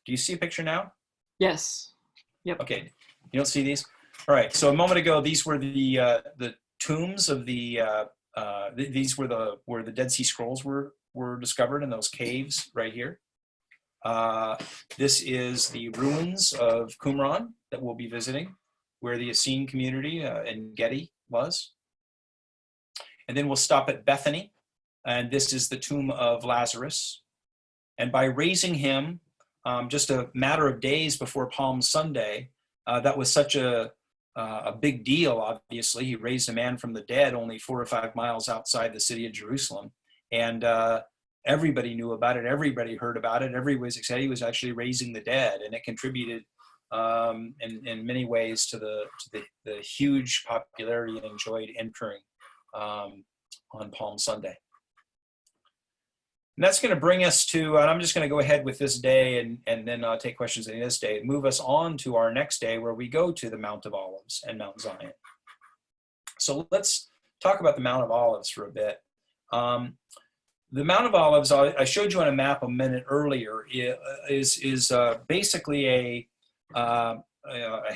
Do you see a picture now? Yes. Yep. Okay, you don't see these? All right, so a moment ago, these were the tombs of these were where the Dead Sea Scrolls were discovered in those caves right here. This is the ruins of Qumran that we'll be visiting, where the Essene community in Gedi was. And then we'll stop at Bethany, and this is the tomb of Lazarus. And by raising him just a matter of days before Palm Sunday, that was such a big deal, obviously. He raised a man from the dead only 4 or 5 miles outside the city of Jerusalem. And everybody knew about it. Everybody heard about it. Everybody was excited. He was actually raising the dead, and it contributed in many ways to the huge popularity and enjoyed entering on Palm Sunday. And that's going to bring us to, and I'm just going to go ahead with this day and then take questions in this day, move us on to our next day where we go to the Mount of Olives and Mount Zion. So let's talk about the Mount of Olives for a bit. The Mount of Olives, I showed you on a map a minute earlier, is basically a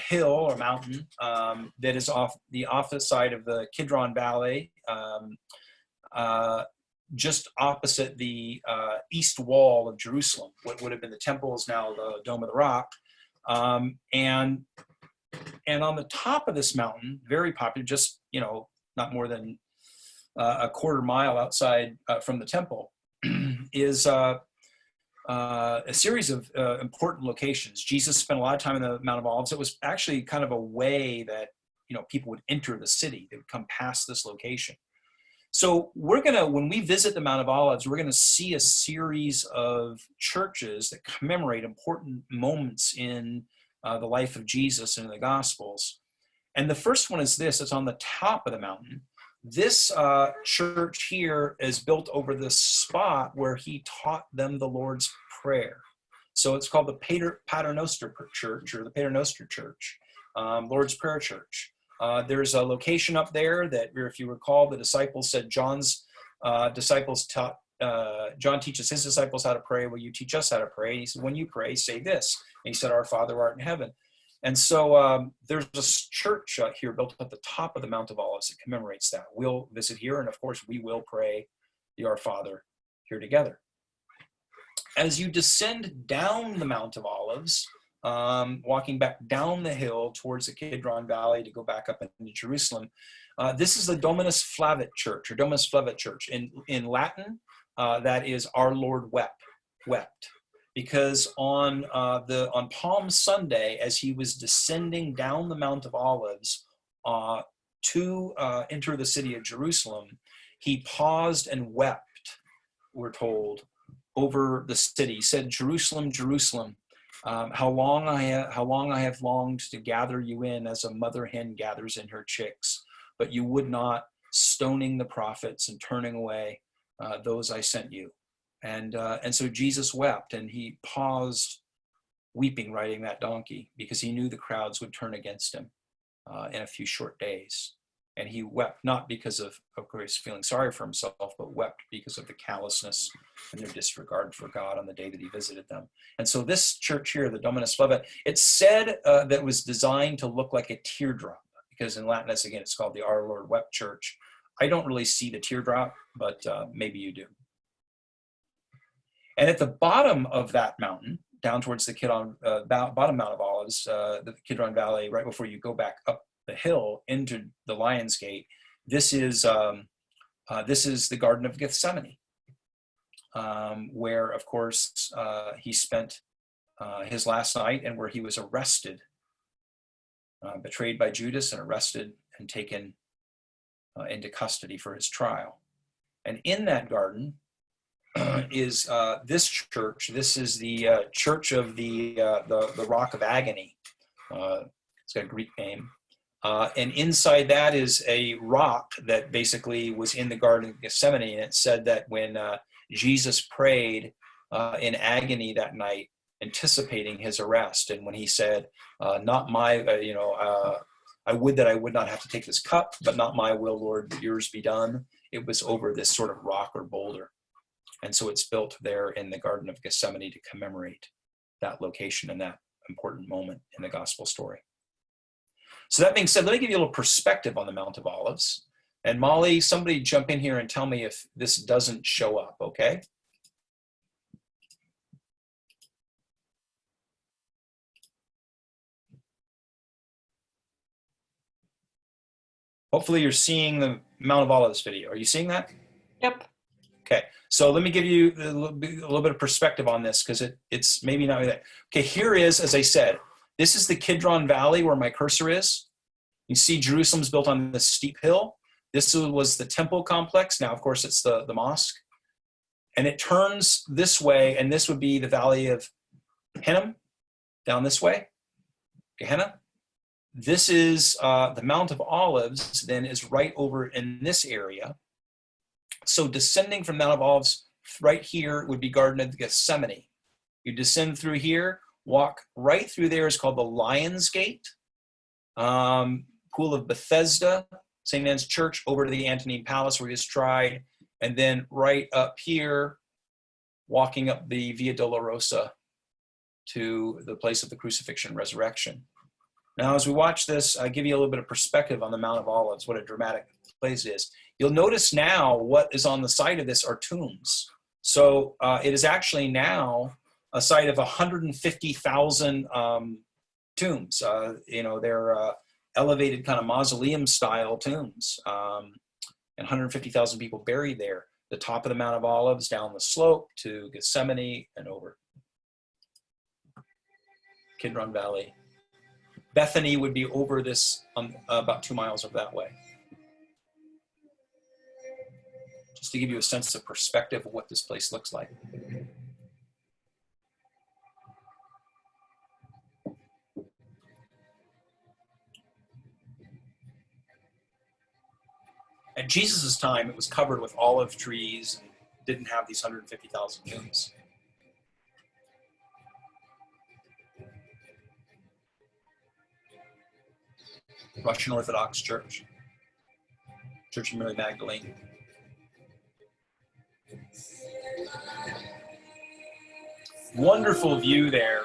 hill or mountain that is off the side of the Kidron Valley, just opposite the east wall of Jerusalem. What would have been the temple is now the Dome of the Rock. And on the top of this mountain, very popular, just, not more than a quarter mile outside from the temple, is a series of important locations. Jesus spent a lot of time in the Mount of Olives. It was actually kind of a way that, people would enter the city. They would come past this location. So when we visit the Mount of Olives, we're going to see a series of churches that commemorate important moments in the life of Jesus and in the Gospels. And the first one is this. It's on the top of the mountain. This church here is built over the spot where he taught them the Lord's Prayer. So it's called the Paternoster Church, or the Paternoster Church, Lord's Prayer Church. There's a location up there that, if you recall, the disciples said John's disciples taught, John teaches his disciples how to pray. Will you teach us how to pray? And he said, when you pray, say this. And he said, our Father who art in heaven. And so there's a church here built at the top of the Mount of Olives that commemorates that. We'll visit here, and of course, we will pray the Our Father here together. As you descend down the Mount of Olives, walking back down the hill towards the Kidron Valley to go back up into Jerusalem, this is the Dominus Flavit Church, or Dominus Flavit Church. In Latin, that is Our Lord wept. Because on Palm Sunday, as he was descending down the Mount of Olives to enter the city of Jerusalem, he paused and wept, we're told, over the city. He said, Jerusalem, Jerusalem, how long I have longed to gather you in as a mother hen gathers in her chicks, but you would not, stoning the prophets and turning away those I sent you. And so Jesus wept, and he paused weeping, riding that donkey, because he knew the crowds would turn against him in a few short days. And he wept not because of course, feeling sorry for himself, but wept because of the callousness and their disregard for God on the day that he visited them. And so this church here, the Dominus Flavit, it's said that it was designed to look like a teardrop, because in Latin, again, it's called the Our Lord Wept Church. I don't really see the teardrop, but maybe you do. And at the bottom of that mountain, down towards the bottom Mount of Olives, the Kidron Valley, right before you go back up the hill into the Lion's Gate, this is the Garden of Gethsemane, where, of course, he spent his last night, and where he was arrested, betrayed by Judas, and arrested and taken into custody for his trial. And in that garden is this church. This is the Church of the Rock of Agony. It's got a Greek name. And inside that is a rock that basically was in the Garden of Gethsemane. And it said that when Jesus prayed in agony that night, anticipating his arrest, and when he said, not my, I would that I would not have to take this cup, but not my will, Lord, but yours be done. It was over this sort of rock or boulder. And so it's built there in the Garden of Gethsemane to commemorate that location and that important moment in the gospel story. So that being said, let me give you a little perspective on the Mount of Olives. And Molly, somebody jump in here and tell me if this doesn't show up, okay? Hopefully you're seeing the Mount of Olives video. Are you seeing that? Yep. Okay, so let me give you a little bit of perspective on this because it's maybe not that. Okay, here is, as I said, this is the Kidron Valley where my cursor is. You see Jerusalem's built on this steep hill. This was the temple complex. Now, of course, it's the mosque. And it turns this way, and this would be the Valley of Hinnom, down this way, Gehenna. This is the Mount of Olives, then is right over in this area. So descending from Mount of Olives right here would be Garden of Gethsemane. You descend through here, walk right through there is called the Lion's Gate, Pool of Bethesda, St. Anne's Church, over to the Antonine Palace where he was tried, and then right up here, walking up the Via Dolorosa to the place of the crucifixion and resurrection. Now, as we watch this, I give you a little bit of perspective on the Mount of Olives, what a dramatic place it is. You'll notice now what is on the site of this are tombs. So it is actually now a site of 150,000 tombs. They're elevated kind of mausoleum-style tombs, and 150,000 people buried there. The top of the Mount of Olives, down the slope to Gethsemane, and over. Kidron Valley. Bethany would be over this, about 2 miles over that way. Just to give you a sense of perspective of what this place looks like. At Jesus' time, it was covered with olive trees and didn't have these 150,000 tombs. Russian Orthodox Church, Church of Mary Magdalene. Wonderful view there.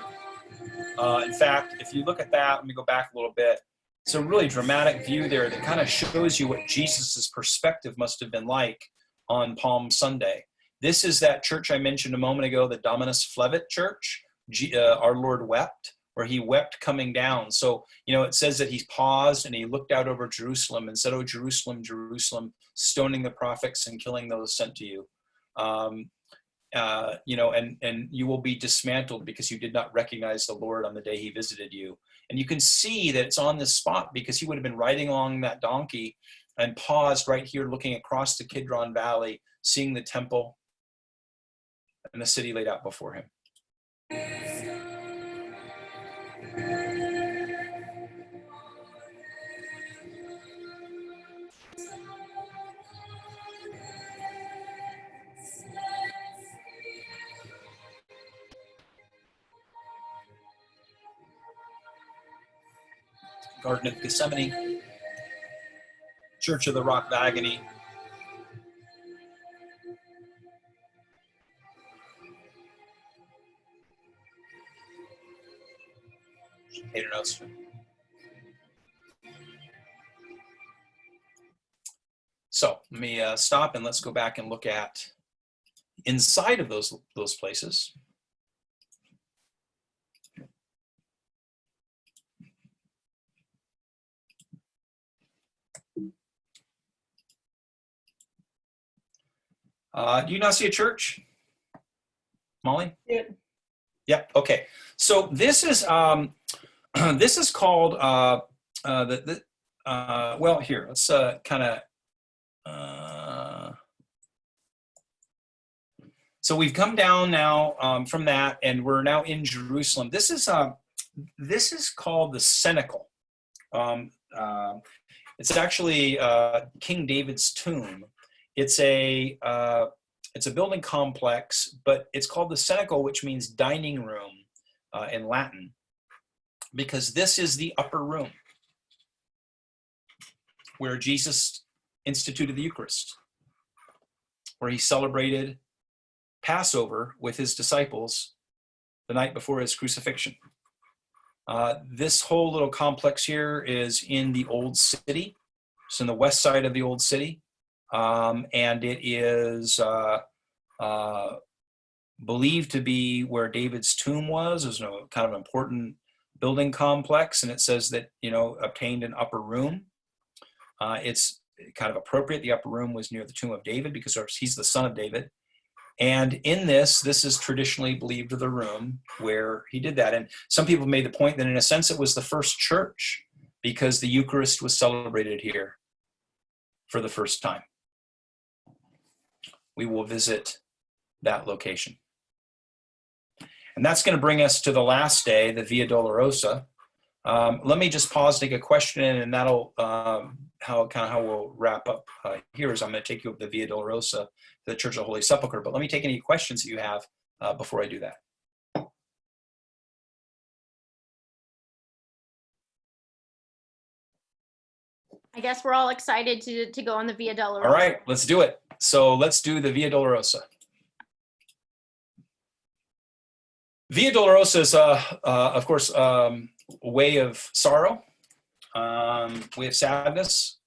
In fact, if you look at that, let me go back a little bit. It's a really dramatic view there that kind of shows you what Jesus's perspective must have been like on Palm Sunday. This is that church I mentioned a moment ago, the Dominus Flevit Church. Our Lord wept, where he wept coming down. So, it says that he paused and he looked out over Jerusalem and said, "Oh, Jerusalem, Jerusalem, stoning the prophets and killing those sent to you. And you will be dismantled because you did not recognize the Lord on the day he visited you." And you can see that it's on this spot because he would have been riding along that donkey and paused right here looking across the Kidron Valley, seeing the temple and the city laid out before him. Garden of Gethsemane, Church of the Rock of Agony. Pater Noster. So let me stop and let's go back and look at inside of those places. Do you not see a church, Molly? Yeah. Yep. Okay. So this is called well, here let's kind of. So we've come down now from that, and we're now in Jerusalem. This is called the Cenacle. It's actually King David's tomb. It's a building complex, but it's called the Cenacle, which means dining room in Latin, because this is the upper room. where Jesus instituted the Eucharist, where he celebrated Passover with his disciples the night before his crucifixion. This whole little complex here is in the Old City. It's in the west side of the Old City. And it is believed to be where David's tomb was. It was a kind of important building complex, and it says that, obtained an upper room. It's kind of appropriate. The upper room was near the tomb of David because he's the son of David. And in this is traditionally believed the room where he did that. And some people made the point that in a sense it was the first church because the Eucharist was celebrated here for the first time. We will visit that location. And that's going to bring us to the last day, the Via Dolorosa. Let me just pause, take a question, and that'll how we'll wrap up here is I'm going to take you up the Via Dolorosa, the Church of the Holy Sepulchre. But let me take any questions that you have before I do that. I guess we're all excited to go on the Via Dolorosa. All right, let's do it. So let's do the Via Dolorosa. Via Dolorosa is, of course, a way of sorrow, way of sadness.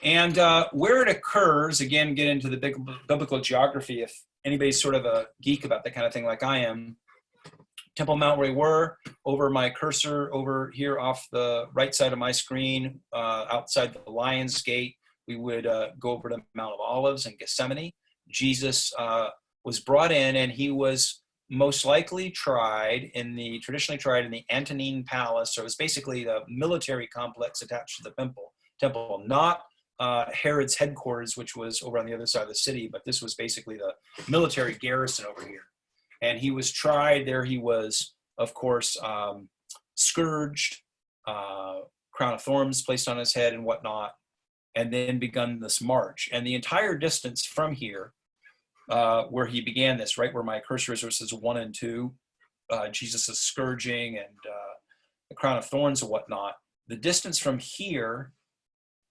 And where it occurs, again, get into the biblical geography, if anybody's sort of a geek about that kind of thing like I am. Temple Mount where we were, over my cursor, over here off the right side of my screen, outside the Lion's Gate, we would go over to Mount of Olives in Gethsemane. Jesus was brought in, and he was most likely traditionally tried in the Antonine Palace. So it was basically the military complex attached to the temple, not Herod's headquarters, which was over on the other side of the city, but this was basically the military garrison over here. And he was tried there. He was, of course, scourged, crown of thorns placed on his head and whatnot, and then begun this march. And the entire distance from here, where he began this, right where my cursor is, verses 1 and 2, Jesus' scourging and the crown of thorns and whatnot, the distance from here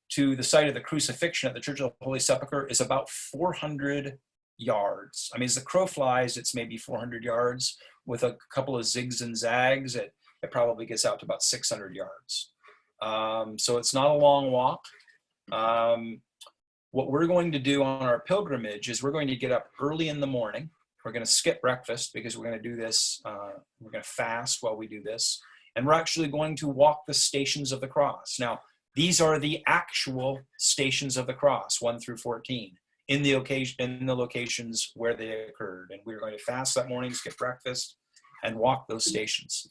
to the site of the crucifixion at the Church of the Holy Sepulchre is about 400 yards. I mean, as the crow flies, it's maybe 400 yards. With a couple of zigs and zags, it probably gets out to about 600 yards. So it's not a long walk. What we're going to do on our pilgrimage is we're going to get up early in the morning. We're going to skip breakfast because we're going to do this. We're going to fast while we do this. And we're actually going to walk the stations of the cross. Now, these are the actual stations of the cross, 1 through 14. In the locations where they occurred. And we're going to fast that morning, skip breakfast, and walk those stations.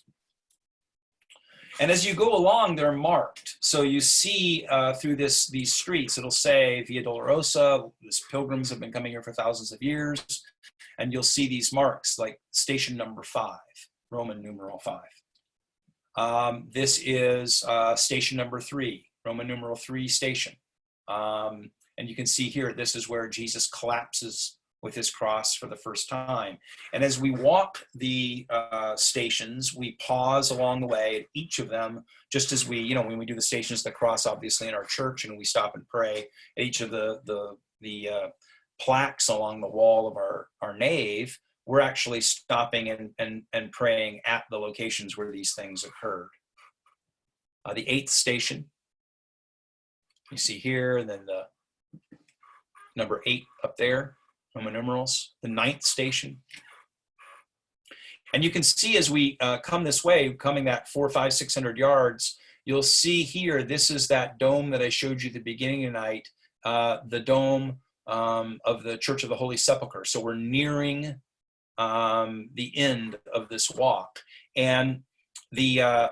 And as you go along, they're marked. So you see through these streets, it'll say Via Dolorosa. These pilgrims have been coming here for thousands of years. And you'll see these marks like station number 5, Roman numeral 5. This is station number 3, Roman numeral 3 station. And you can see here, this is where Jesus collapses with his cross for the first time. And as we walk the stations, we pause along the way at each of them, just as we, when we do the stations of the cross, obviously in our church, and we stop and pray at each of the plaques along the wall of our nave, we're actually stopping and praying at the locations where these things occurred. The 8th station, you see here, and then the number 8 up there, Roman numerals, the 9th station. And you can see as we come this way, coming that 400, 500, 600 yards, you'll see here, this is that dome that I showed you at the beginning of the night, the dome of the Church of the Holy Sepulchre. So we're nearing the end of this walk. And the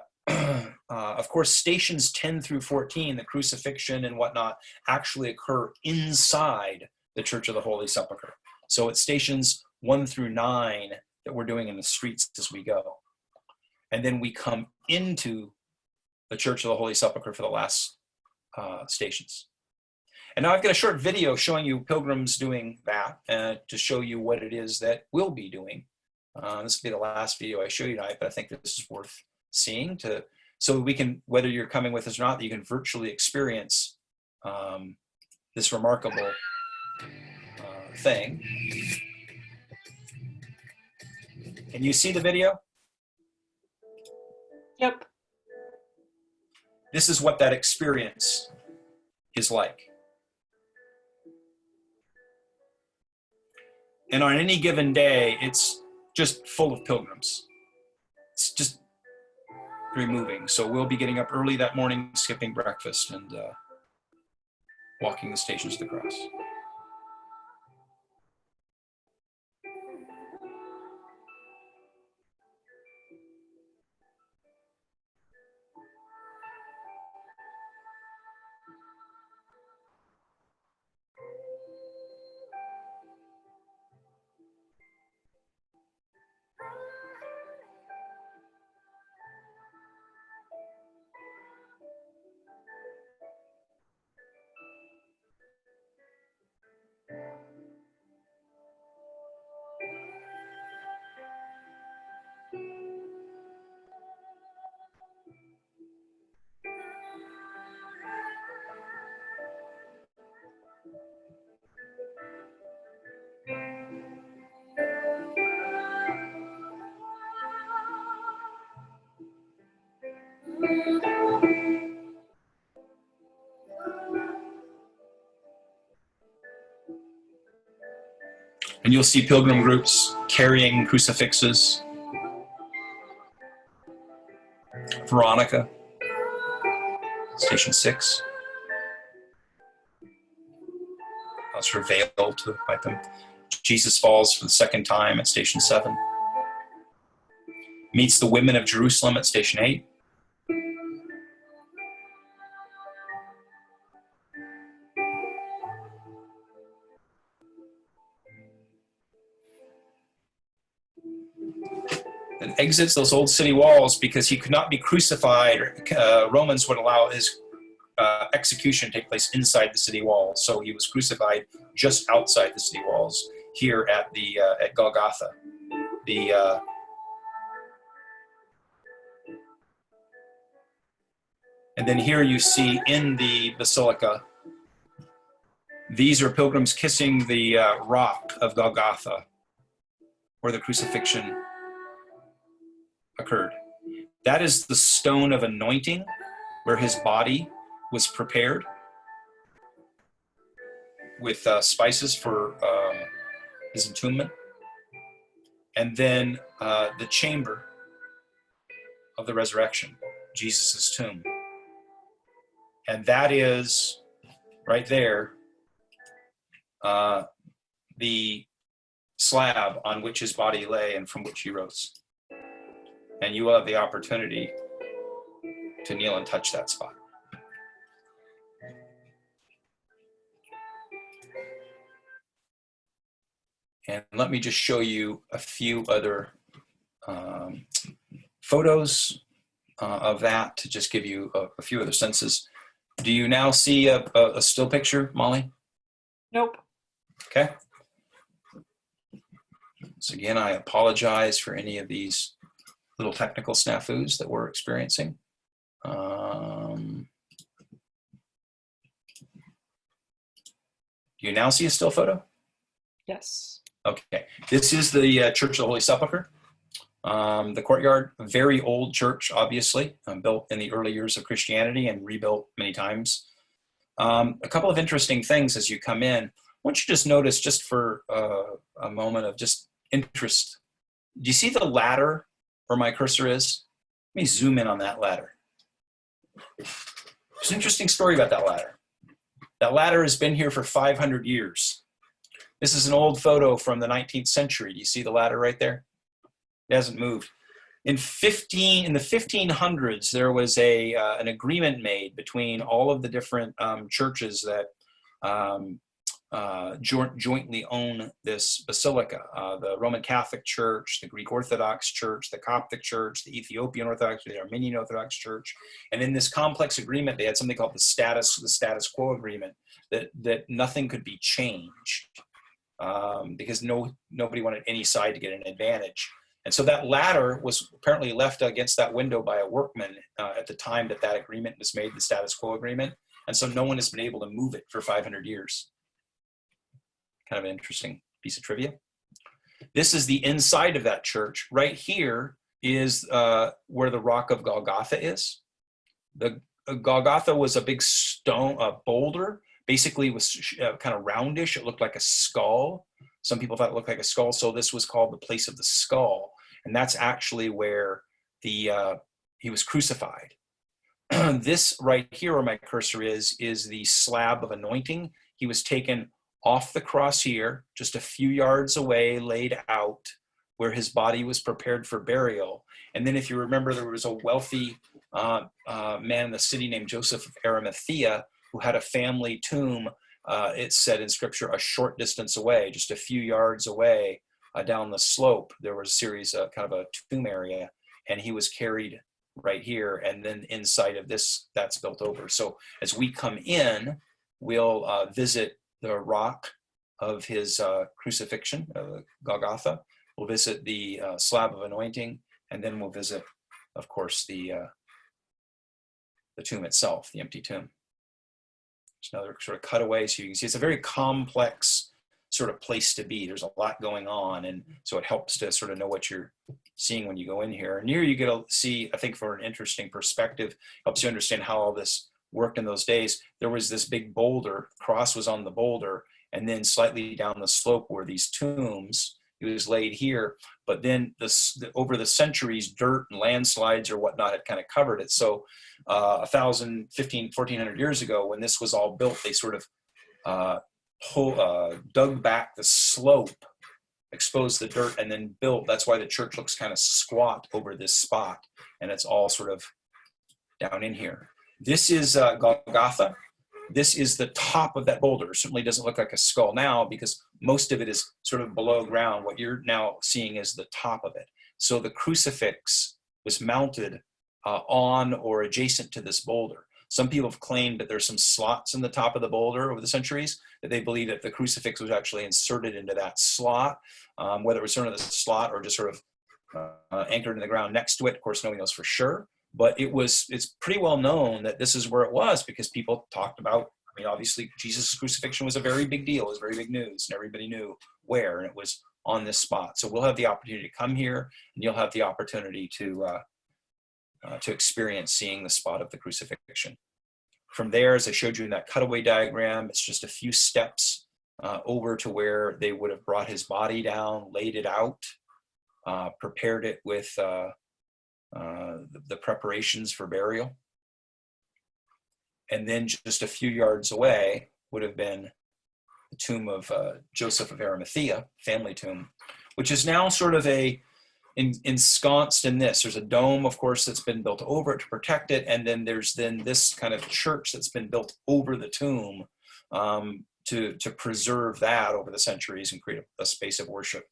of course, stations 10 through 14, the crucifixion and whatnot, actually occur inside the Church of the Holy Sepulchre. So it's stations 1 through 9 that we're doing in the streets as we go. And then we come into the Church of the Holy Sepulchre for the last stations. And now I've got a short video showing you pilgrims doing that to show you what it is that we'll be doing. This will be the last video I show you tonight, but I think this is worth seeing so we can, whether you're coming with us or not, you can virtually experience this remarkable thing. Can you see the video? Yep. This is what that experience is like. And on any given day, it's just full of pilgrims. It's just very moving. So we'll be getting up early that morning, skipping breakfast, and walking the Stations of the Cross. And you'll see pilgrim groups carrying crucifixes. Veronica, Station 6. Allows her veil to light them. Jesus falls for the second time at Station 7. Meets the women of Jerusalem at Station 8. And exits those old city walls because he could not be crucified. Romans would allow his execution to take place inside the city walls. So he was crucified just outside the city walls here at the at Golgotha. And then here you see in the basilica, these are pilgrims kissing the rock of Golgotha, where the crucifixion occurred. That is the stone of anointing, where his body was prepared with spices for his entombment. And then the chamber of the resurrection, Jesus' tomb. And that is, right there, the slab on which his body lay and from which he rose. And you will have the opportunity to kneel and touch that spot. And let me just show you a few other photos of that to just give you a few other senses. Do you now see a still picture, Molly? Nope. Okay. So again, I apologize for any of these little technical snafus that we're experiencing. Do you now see a still photo? Yes. Okay. This is the Church of the Holy Sepulchre. The courtyard, a very old church, obviously, built in the early years of Christianity and rebuilt many times. A couple of interesting things as you come in. I want you to just notice, just for a moment of just interest, do you see the ladder where my cursor is? Let me zoom in on that ladder. There's an interesting story about that ladder. That ladder has been here for 500 years. This is an old photo from the 19th century. Do you see the ladder right there? It hasn't moved. In the 1500s, there was an agreement made between all of the different churches that jointly own this basilica. The Roman Catholic Church, the Greek Orthodox Church, the Coptic Church, the Ethiopian Orthodox, the Armenian Orthodox Church. And in this complex agreement, they had something called the status quo agreement, that nothing could be changed because nobody wanted any side to get an advantage. And so that ladder was apparently left against that window by a workman at the time that that agreement was made, the status quo agreement. And so no one has been able to move it for 500 years. Kind of an interesting piece of trivia. This is the inside of that church. Right here is where the rock of Golgotha is. The Golgotha was a big stone, a boulder. Basically, it was kind of roundish. It looked like a skull. Some people thought it looked like a skull, so this was called the place of the skull. And that's actually where he was crucified. This right here where my cursor is the slab of anointing. He was taken off the cross here, just a few yards away, laid out, where his body was prepared for burial. And then if you remember, there was a wealthy man in the city named Joseph of Arimathea who had a family tomb, it said in scripture, a short distance away, just a few yards away down the slope. There was a series of kind of a tomb area, and he was carried right here. And then inside of this, that's built over. So as we come in, we'll visit the rock of his crucifixion, Golgotha. We'll visit the slab of anointing, and then we'll visit, of course, the tomb itself, the empty tomb. It's another sort of cutaway, so you can see it's a very complex sort of place to be. There's a lot going on, and so it helps to sort of know what you're seeing when you go in here. And here you get to see, I think, for an interesting perspective, helps you understand how all this worked in those days. There was this big boulder, cross was on the boulder, and then slightly down the slope were these tombs. He was laid here, but then over the centuries, dirt and landslides or whatnot had kind of covered it. So 1,400 years ago, when this was all built, they sort of dug back the slope, exposed the dirt, and then built. That's why the church looks kind of squat over this spot, and it's all sort of down in here. This is Golgotha. This is the top of that boulder. It certainly doesn't look like a skull now because most of it is sort of below ground. What you're now seeing is the top of it. So the crucifix was mounted on or adjacent to this boulder. Some people have claimed that there's some slots in the top of the boulder over the centuries, that they believe that the crucifix was actually inserted into that slot, whether it was sort of the slot or just sort of anchored in the ground next to it. Of course, nobody knows for sure. But it's pretty well known that this is where it was because people talked about, I mean, obviously Jesus' crucifixion was a very big deal. It was very big news, and everybody knew where, and it was on this spot. So we'll have the opportunity to come here, and you'll have the opportunity to experience seeing the spot of the crucifixion. From there, as I showed you in that cutaway diagram, it's just a few steps over to where they would have brought his body down, laid it out, prepared it with the preparations for burial. And then just a few yards away would have been the tomb of Joseph of Arimathea, family tomb, which is now sort of ensconced in this. There's a dome, of course, that's been built over it to protect it. And then there's this kind of church that's been built over the tomb to preserve that over the centuries and create a space of worship.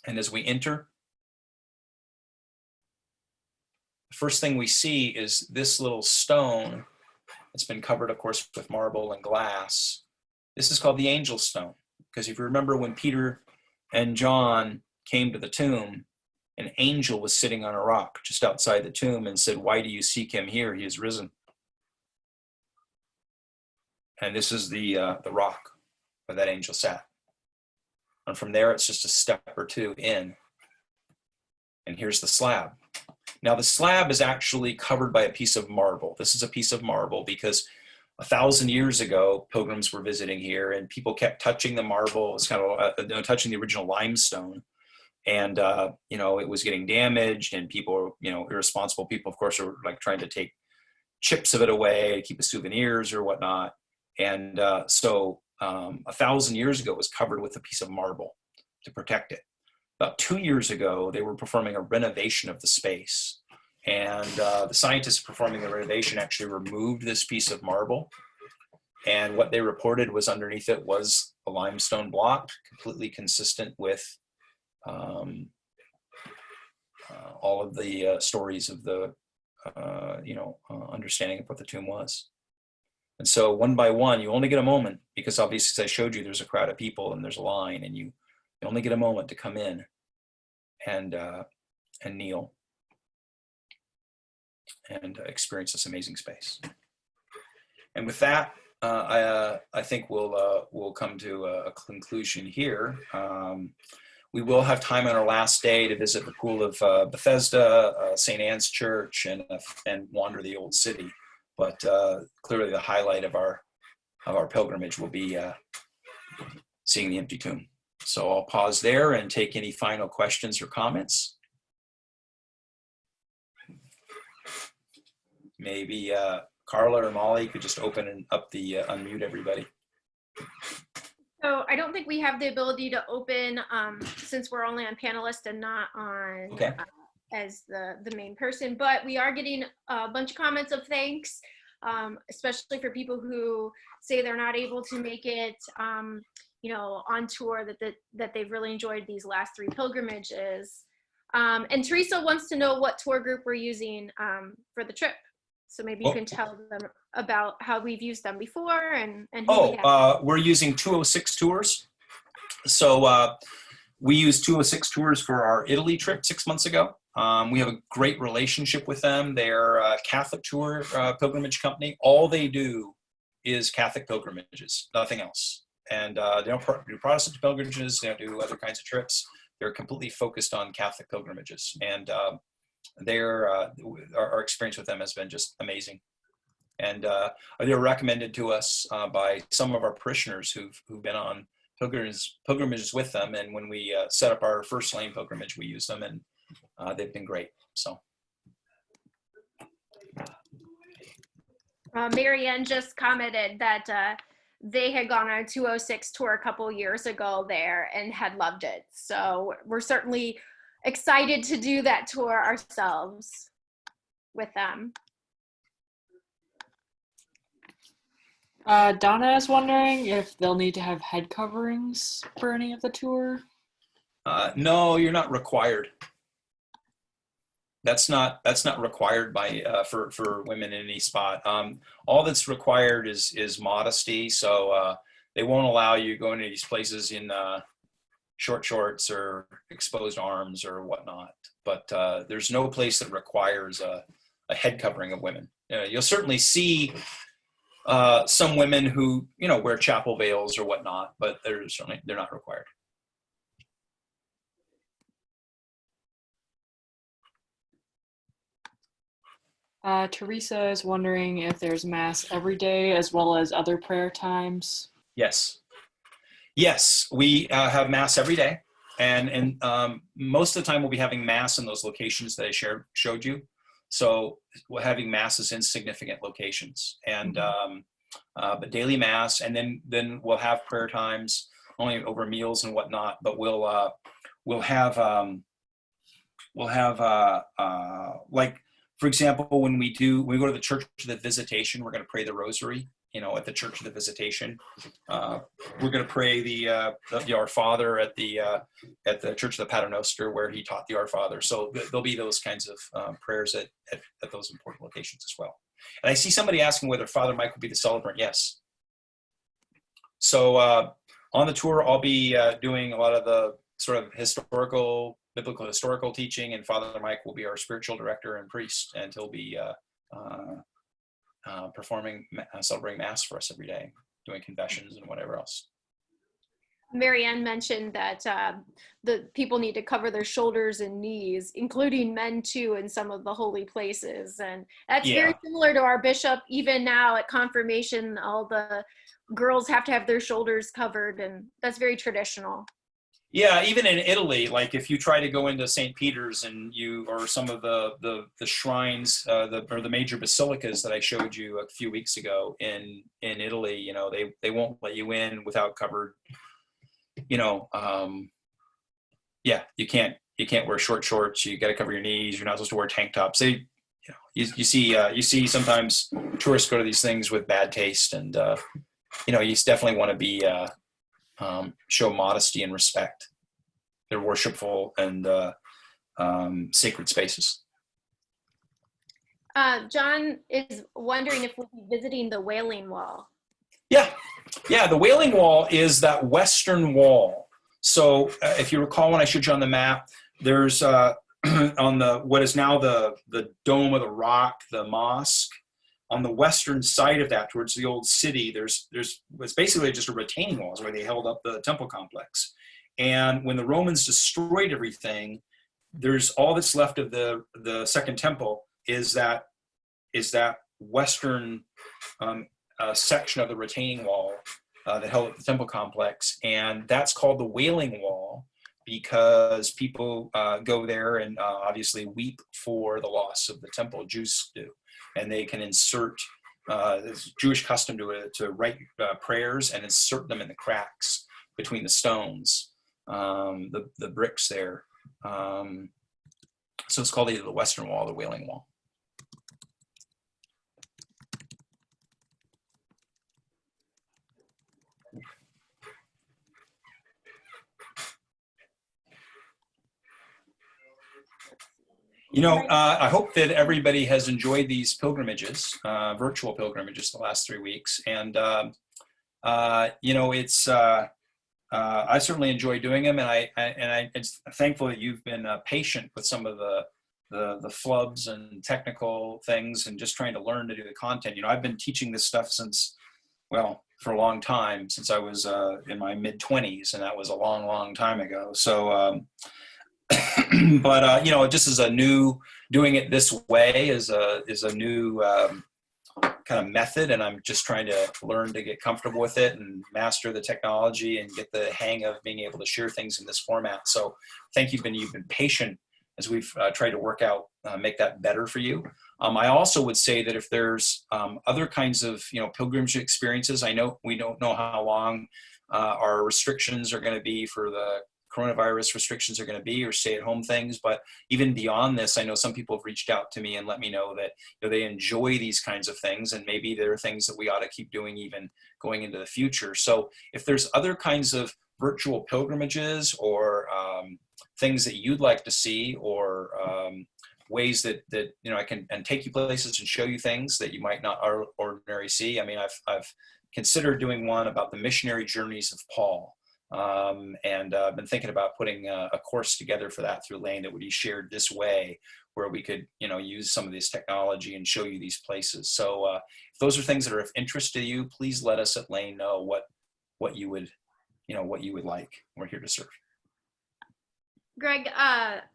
And as we enter, the first thing we see is this little stone. It's been covered, of course, with marble and glass. This is called the angel stone, because if you remember when Peter and John came to the tomb, an angel was sitting on a rock just outside the tomb and said, "Why do you seek him here? He is risen." And this is the rock where that angel sat. And from there, it's just a step or two in. And here's the slab. Now, the slab is actually covered by a piece of marble. This is a piece of marble because 1,000 years ago, pilgrims were visiting here and people kept touching the marble. It was kind of touching the original limestone. And, it was getting damaged, and people, irresponsible people, of course, are like trying to take chips of it away, keep as souvenirs or whatnot. And so 1,000 years ago, it was covered with a piece of marble to protect it. About 2 years ago, they were performing a renovation of the space. And the scientists performing the renovation actually removed this piece of marble. And what they reported was underneath it was a limestone block, completely consistent with all of the stories of the, understanding of what the tomb was. And so one by one, you only get a moment, because obviously, as I showed you, there's a crowd of people and there's a line, and you only get a moment to come in and kneel and experience this amazing space. And with that, I think we'll come to a conclusion here. We will have time on our last day to visit the Pool of Bethesda, St. Anne's Church, and wander the Old City. But clearly, the highlight of our pilgrimage will be seeing the empty tomb. So I'll pause there and take any final questions or comments. Maybe Carla or Molly could just open up the unmute everybody. So I don't think we have the ability to open since we're only on panelist and not on as the main person, but we are getting a bunch of comments of thanks, especially for people who say they're not able to make it, on tour, that they've really enjoyed these last 3 pilgrimages. And Teresa wants to know what tour group we're using for the trip. So maybe you can tell them about how we've used them before and who we have. We're using 206 Tours. So we used 206 Tours for our Italy trip 6 months ago. We have a great relationship with them. They're a Catholic tour pilgrimage company. All they do is Catholic pilgrimages, nothing else. And they don't do Protestant pilgrimages. They don't do other kinds of trips. They're completely focused on Catholic pilgrimages. And our experience with them has been just amazing. And they were recommended to us by some of our parishioners who've been on pilgrimages with them. And when we set up our first Lane pilgrimage, we used them, and they've been great. So. Marianne just commented that they had gone on a 206 tour a couple years ago there and had loved it. So we're certainly excited to do that tour ourselves with them. Donna is wondering if they'll need to have head coverings for any of the tour. No, you're not required. That's not required by for women in any spot. All that's required is modesty. So they won't allow you going to these places in short shorts or exposed arms or whatnot. But there's no place that requires a head covering of women. You'll certainly see some women who wear chapel veils or whatnot, but they're not required. Teresa is wondering if there's mass every day as well as other prayer times. Yes, we have mass every day, and most of the time we'll be having mass in those locations that I showed you. So we're having masses in significant locations, and but daily mass, and then we'll have prayer times only over meals and whatnot. But we'll have like, for example, when we go to the Church of the Visitation, we're going to pray the Rosary. At the Church of the Visitation, we're going to pray the Our Father at the Church of the Paternoster, where he taught the Our Father. So there'll be those kinds of prayers at those important locations as well. And I see somebody asking whether Father Mike will be the celebrant. Yes. So on the tour, I'll be doing a lot of the sort of biblical historical teaching, and Father Mike will be our spiritual director and priest, and he'll be celebrating Mass for us every day, doing confessions and whatever else. Marianne mentioned that the people need to cover their shoulders and knees, including men too, in some of the holy places. And that's very similar to our bishop. Even now at confirmation, all the girls have to have their shoulders covered, and that's very traditional. Yeah, even in Italy, like if you try to go into St. Peter's or some of the shrines, or the major basilicas that I showed you a few weeks ago in Italy, they won't let you in without covered. You can't wear short shorts. You got to cover your knees. You're not supposed to wear tank tops. You see sometimes tourists go to these things with bad taste, and you definitely want to be. Show modesty and respect. They're worshipful and sacred spaces. John is wondering if we'll be visiting the Wailing Wall. Yeah, the Wailing Wall is that western wall. So if you recall when I showed you on the map, there's on the what is now the Dome of the Rock, the mosque. On the western side of that, towards the old city, it's basically just a retaining wall, is where they held up the temple complex. And when the Romans destroyed everything, there's all that's left of the Second Temple is that western section of the retaining wall that held up the temple complex, and that's called the Wailing Wall because people go there and obviously weep for the loss of the temple. Jews do, and they can insert. It's Jewish custom to write prayers and insert them in the cracks between the stones, the bricks there. So it's called either the Western Wall or the Wailing Wall. You know, I hope that everybody has enjoyed these pilgrimages, virtual pilgrimages, the last 3 weeks. And, you know, it's, I certainly enjoy doing them. And I'm thankful that you've been patient with some of the flubs and technical things and just trying to learn to do the content. You know, I've been teaching this stuff since, well, for a long time, since I was in my mid-20s, and that was a long, long time ago. So, but you know, just as a new, doing it this way is a new kind of method, and I'm just trying to learn to get comfortable with it and master the technology and get the hang of being able to share things in this format. So thank you, you've been patient as we've tried to work out, make that better for you. I also would say that if there's other kinds of, you know, pilgrimage experiences, I know we don't know how long our restrictions are going to be for the coronavirus restrictions are going to be, or stay-at-home things. But even beyond this, I know some people have reached out to me and let me know that, you know, they enjoy these kinds of things, and maybe there are things that we ought to keep doing even going into the future. So if there's other kinds of virtual pilgrimages or things that you'd like to see, or ways that you know I can take you places and show you things that you might not ordinarily see. I mean, I've considered doing one about the missionary journeys of Paul. And I've been thinking about putting a course together for that through Lane that would be shared this way, where we could, you know, use some of this technology and show you these places. So if those are things that are of interest to you, please let us at Lane know what you would, you know, what you would like. We're here to serve. Greg,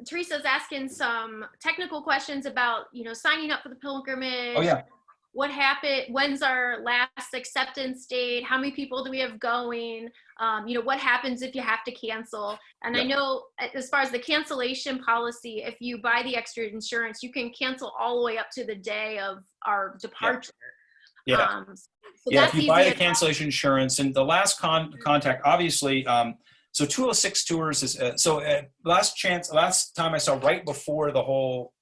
Teresa's asking some technical questions about, you know, signing up for the pilgrimage. Oh yeah. What happened? When's our last acceptance date? How many people do we have going? You know, what happens if you have to cancel? And I know as far as the cancellation policy, if you buy the extra insurance, you can cancel all the way up to the day of our departure. Yeah. So if you buy the cancellation insurance, and the last contact, obviously, so 206 Tours is, last time I saw right before the whole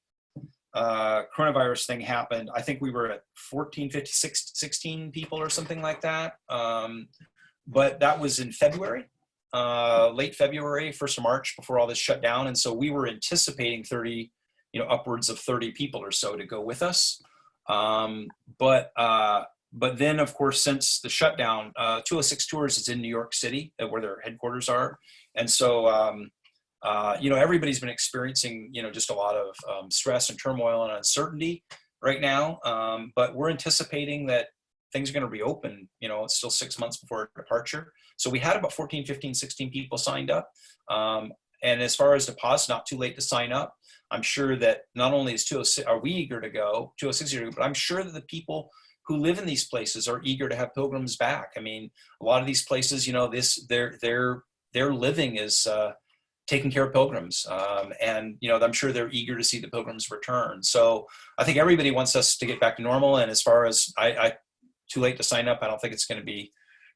coronavirus thing happened, I think we were at 14, 15, 16 people or something like that. But that was in February, late February, 1st of March, before all this shut down. And so we were anticipating 30, you know, upwards of 30 people or so to go with us. But then, of course, since the shutdown, 206 Tours is in New York City, where their headquarters are. And so, you know, everybody's been experiencing, you know, just a lot of stress and turmoil and uncertainty right now. But we're anticipating that things are going to reopen, you know, it's still 6 months before departure. So we had about 14, 15, 16 people signed up. And as far as deposits, not too late to sign up. I'm sure that not only is 206, are we eager to go, 206 eager to go, but I'm sure that the people who live in these places are eager to have pilgrims back. I mean, a lot of these places, you know, their living is taking care of pilgrims. And, you know, I'm sure they're eager to see the pilgrims return. So I think everybody wants us to get back to normal. And as far as too late to sign up, I don't think it's going to be,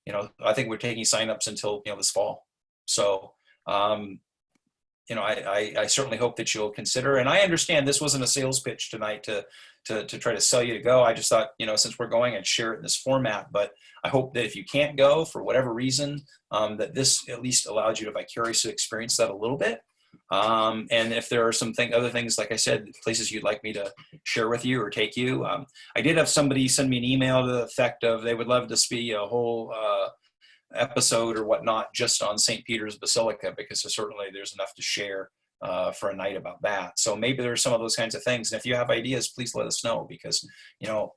you know, I think we're taking signups until, you know, this fall. So, you know, I certainly hope that you'll consider, and I understand this wasn't a sales pitch tonight to try to sell you to go. I just thought, you know, since we're going, I'd share it in this format, but I hope that if you can't go for whatever reason, that this at least allowed you to vicariously experience that a little bit. And if there are some other things, like I said, places you'd like me to share with you or take you. I did have somebody send me an email to the effect of they would love to see a whole episode or whatnot just on St. Peter's Basilica, because there's enough to share for a night about that. So maybe there's some of those kinds of things. And if you have ideas, please let us know, because,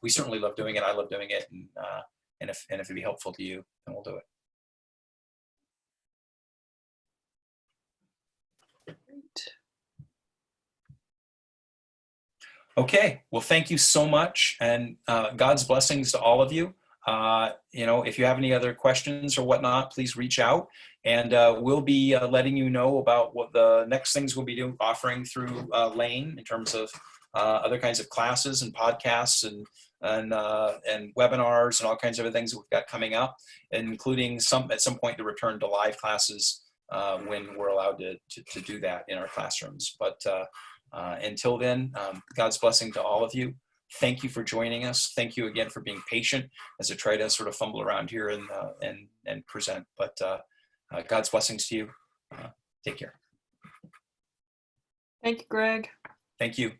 we certainly love doing it. I love doing it. And if it'd be helpful to you, then we'll do it. Okay, well, thank you so much, and God's blessings to all of you. If you have any other questions or whatnot, please reach out, and we'll be letting you know about what the next things we'll be offering through Lane in terms of other kinds of classes and podcasts and webinars and all kinds of other things that we've got coming up, including at some point the return to live classes when we're allowed to do that in our classrooms. But until then, God's blessing to all of you. Thank you for joining us. Thank you again for being patient as I try to sort of fumble around here and present. But God's blessings to you. Take care. Thank you, Greg. Thank you.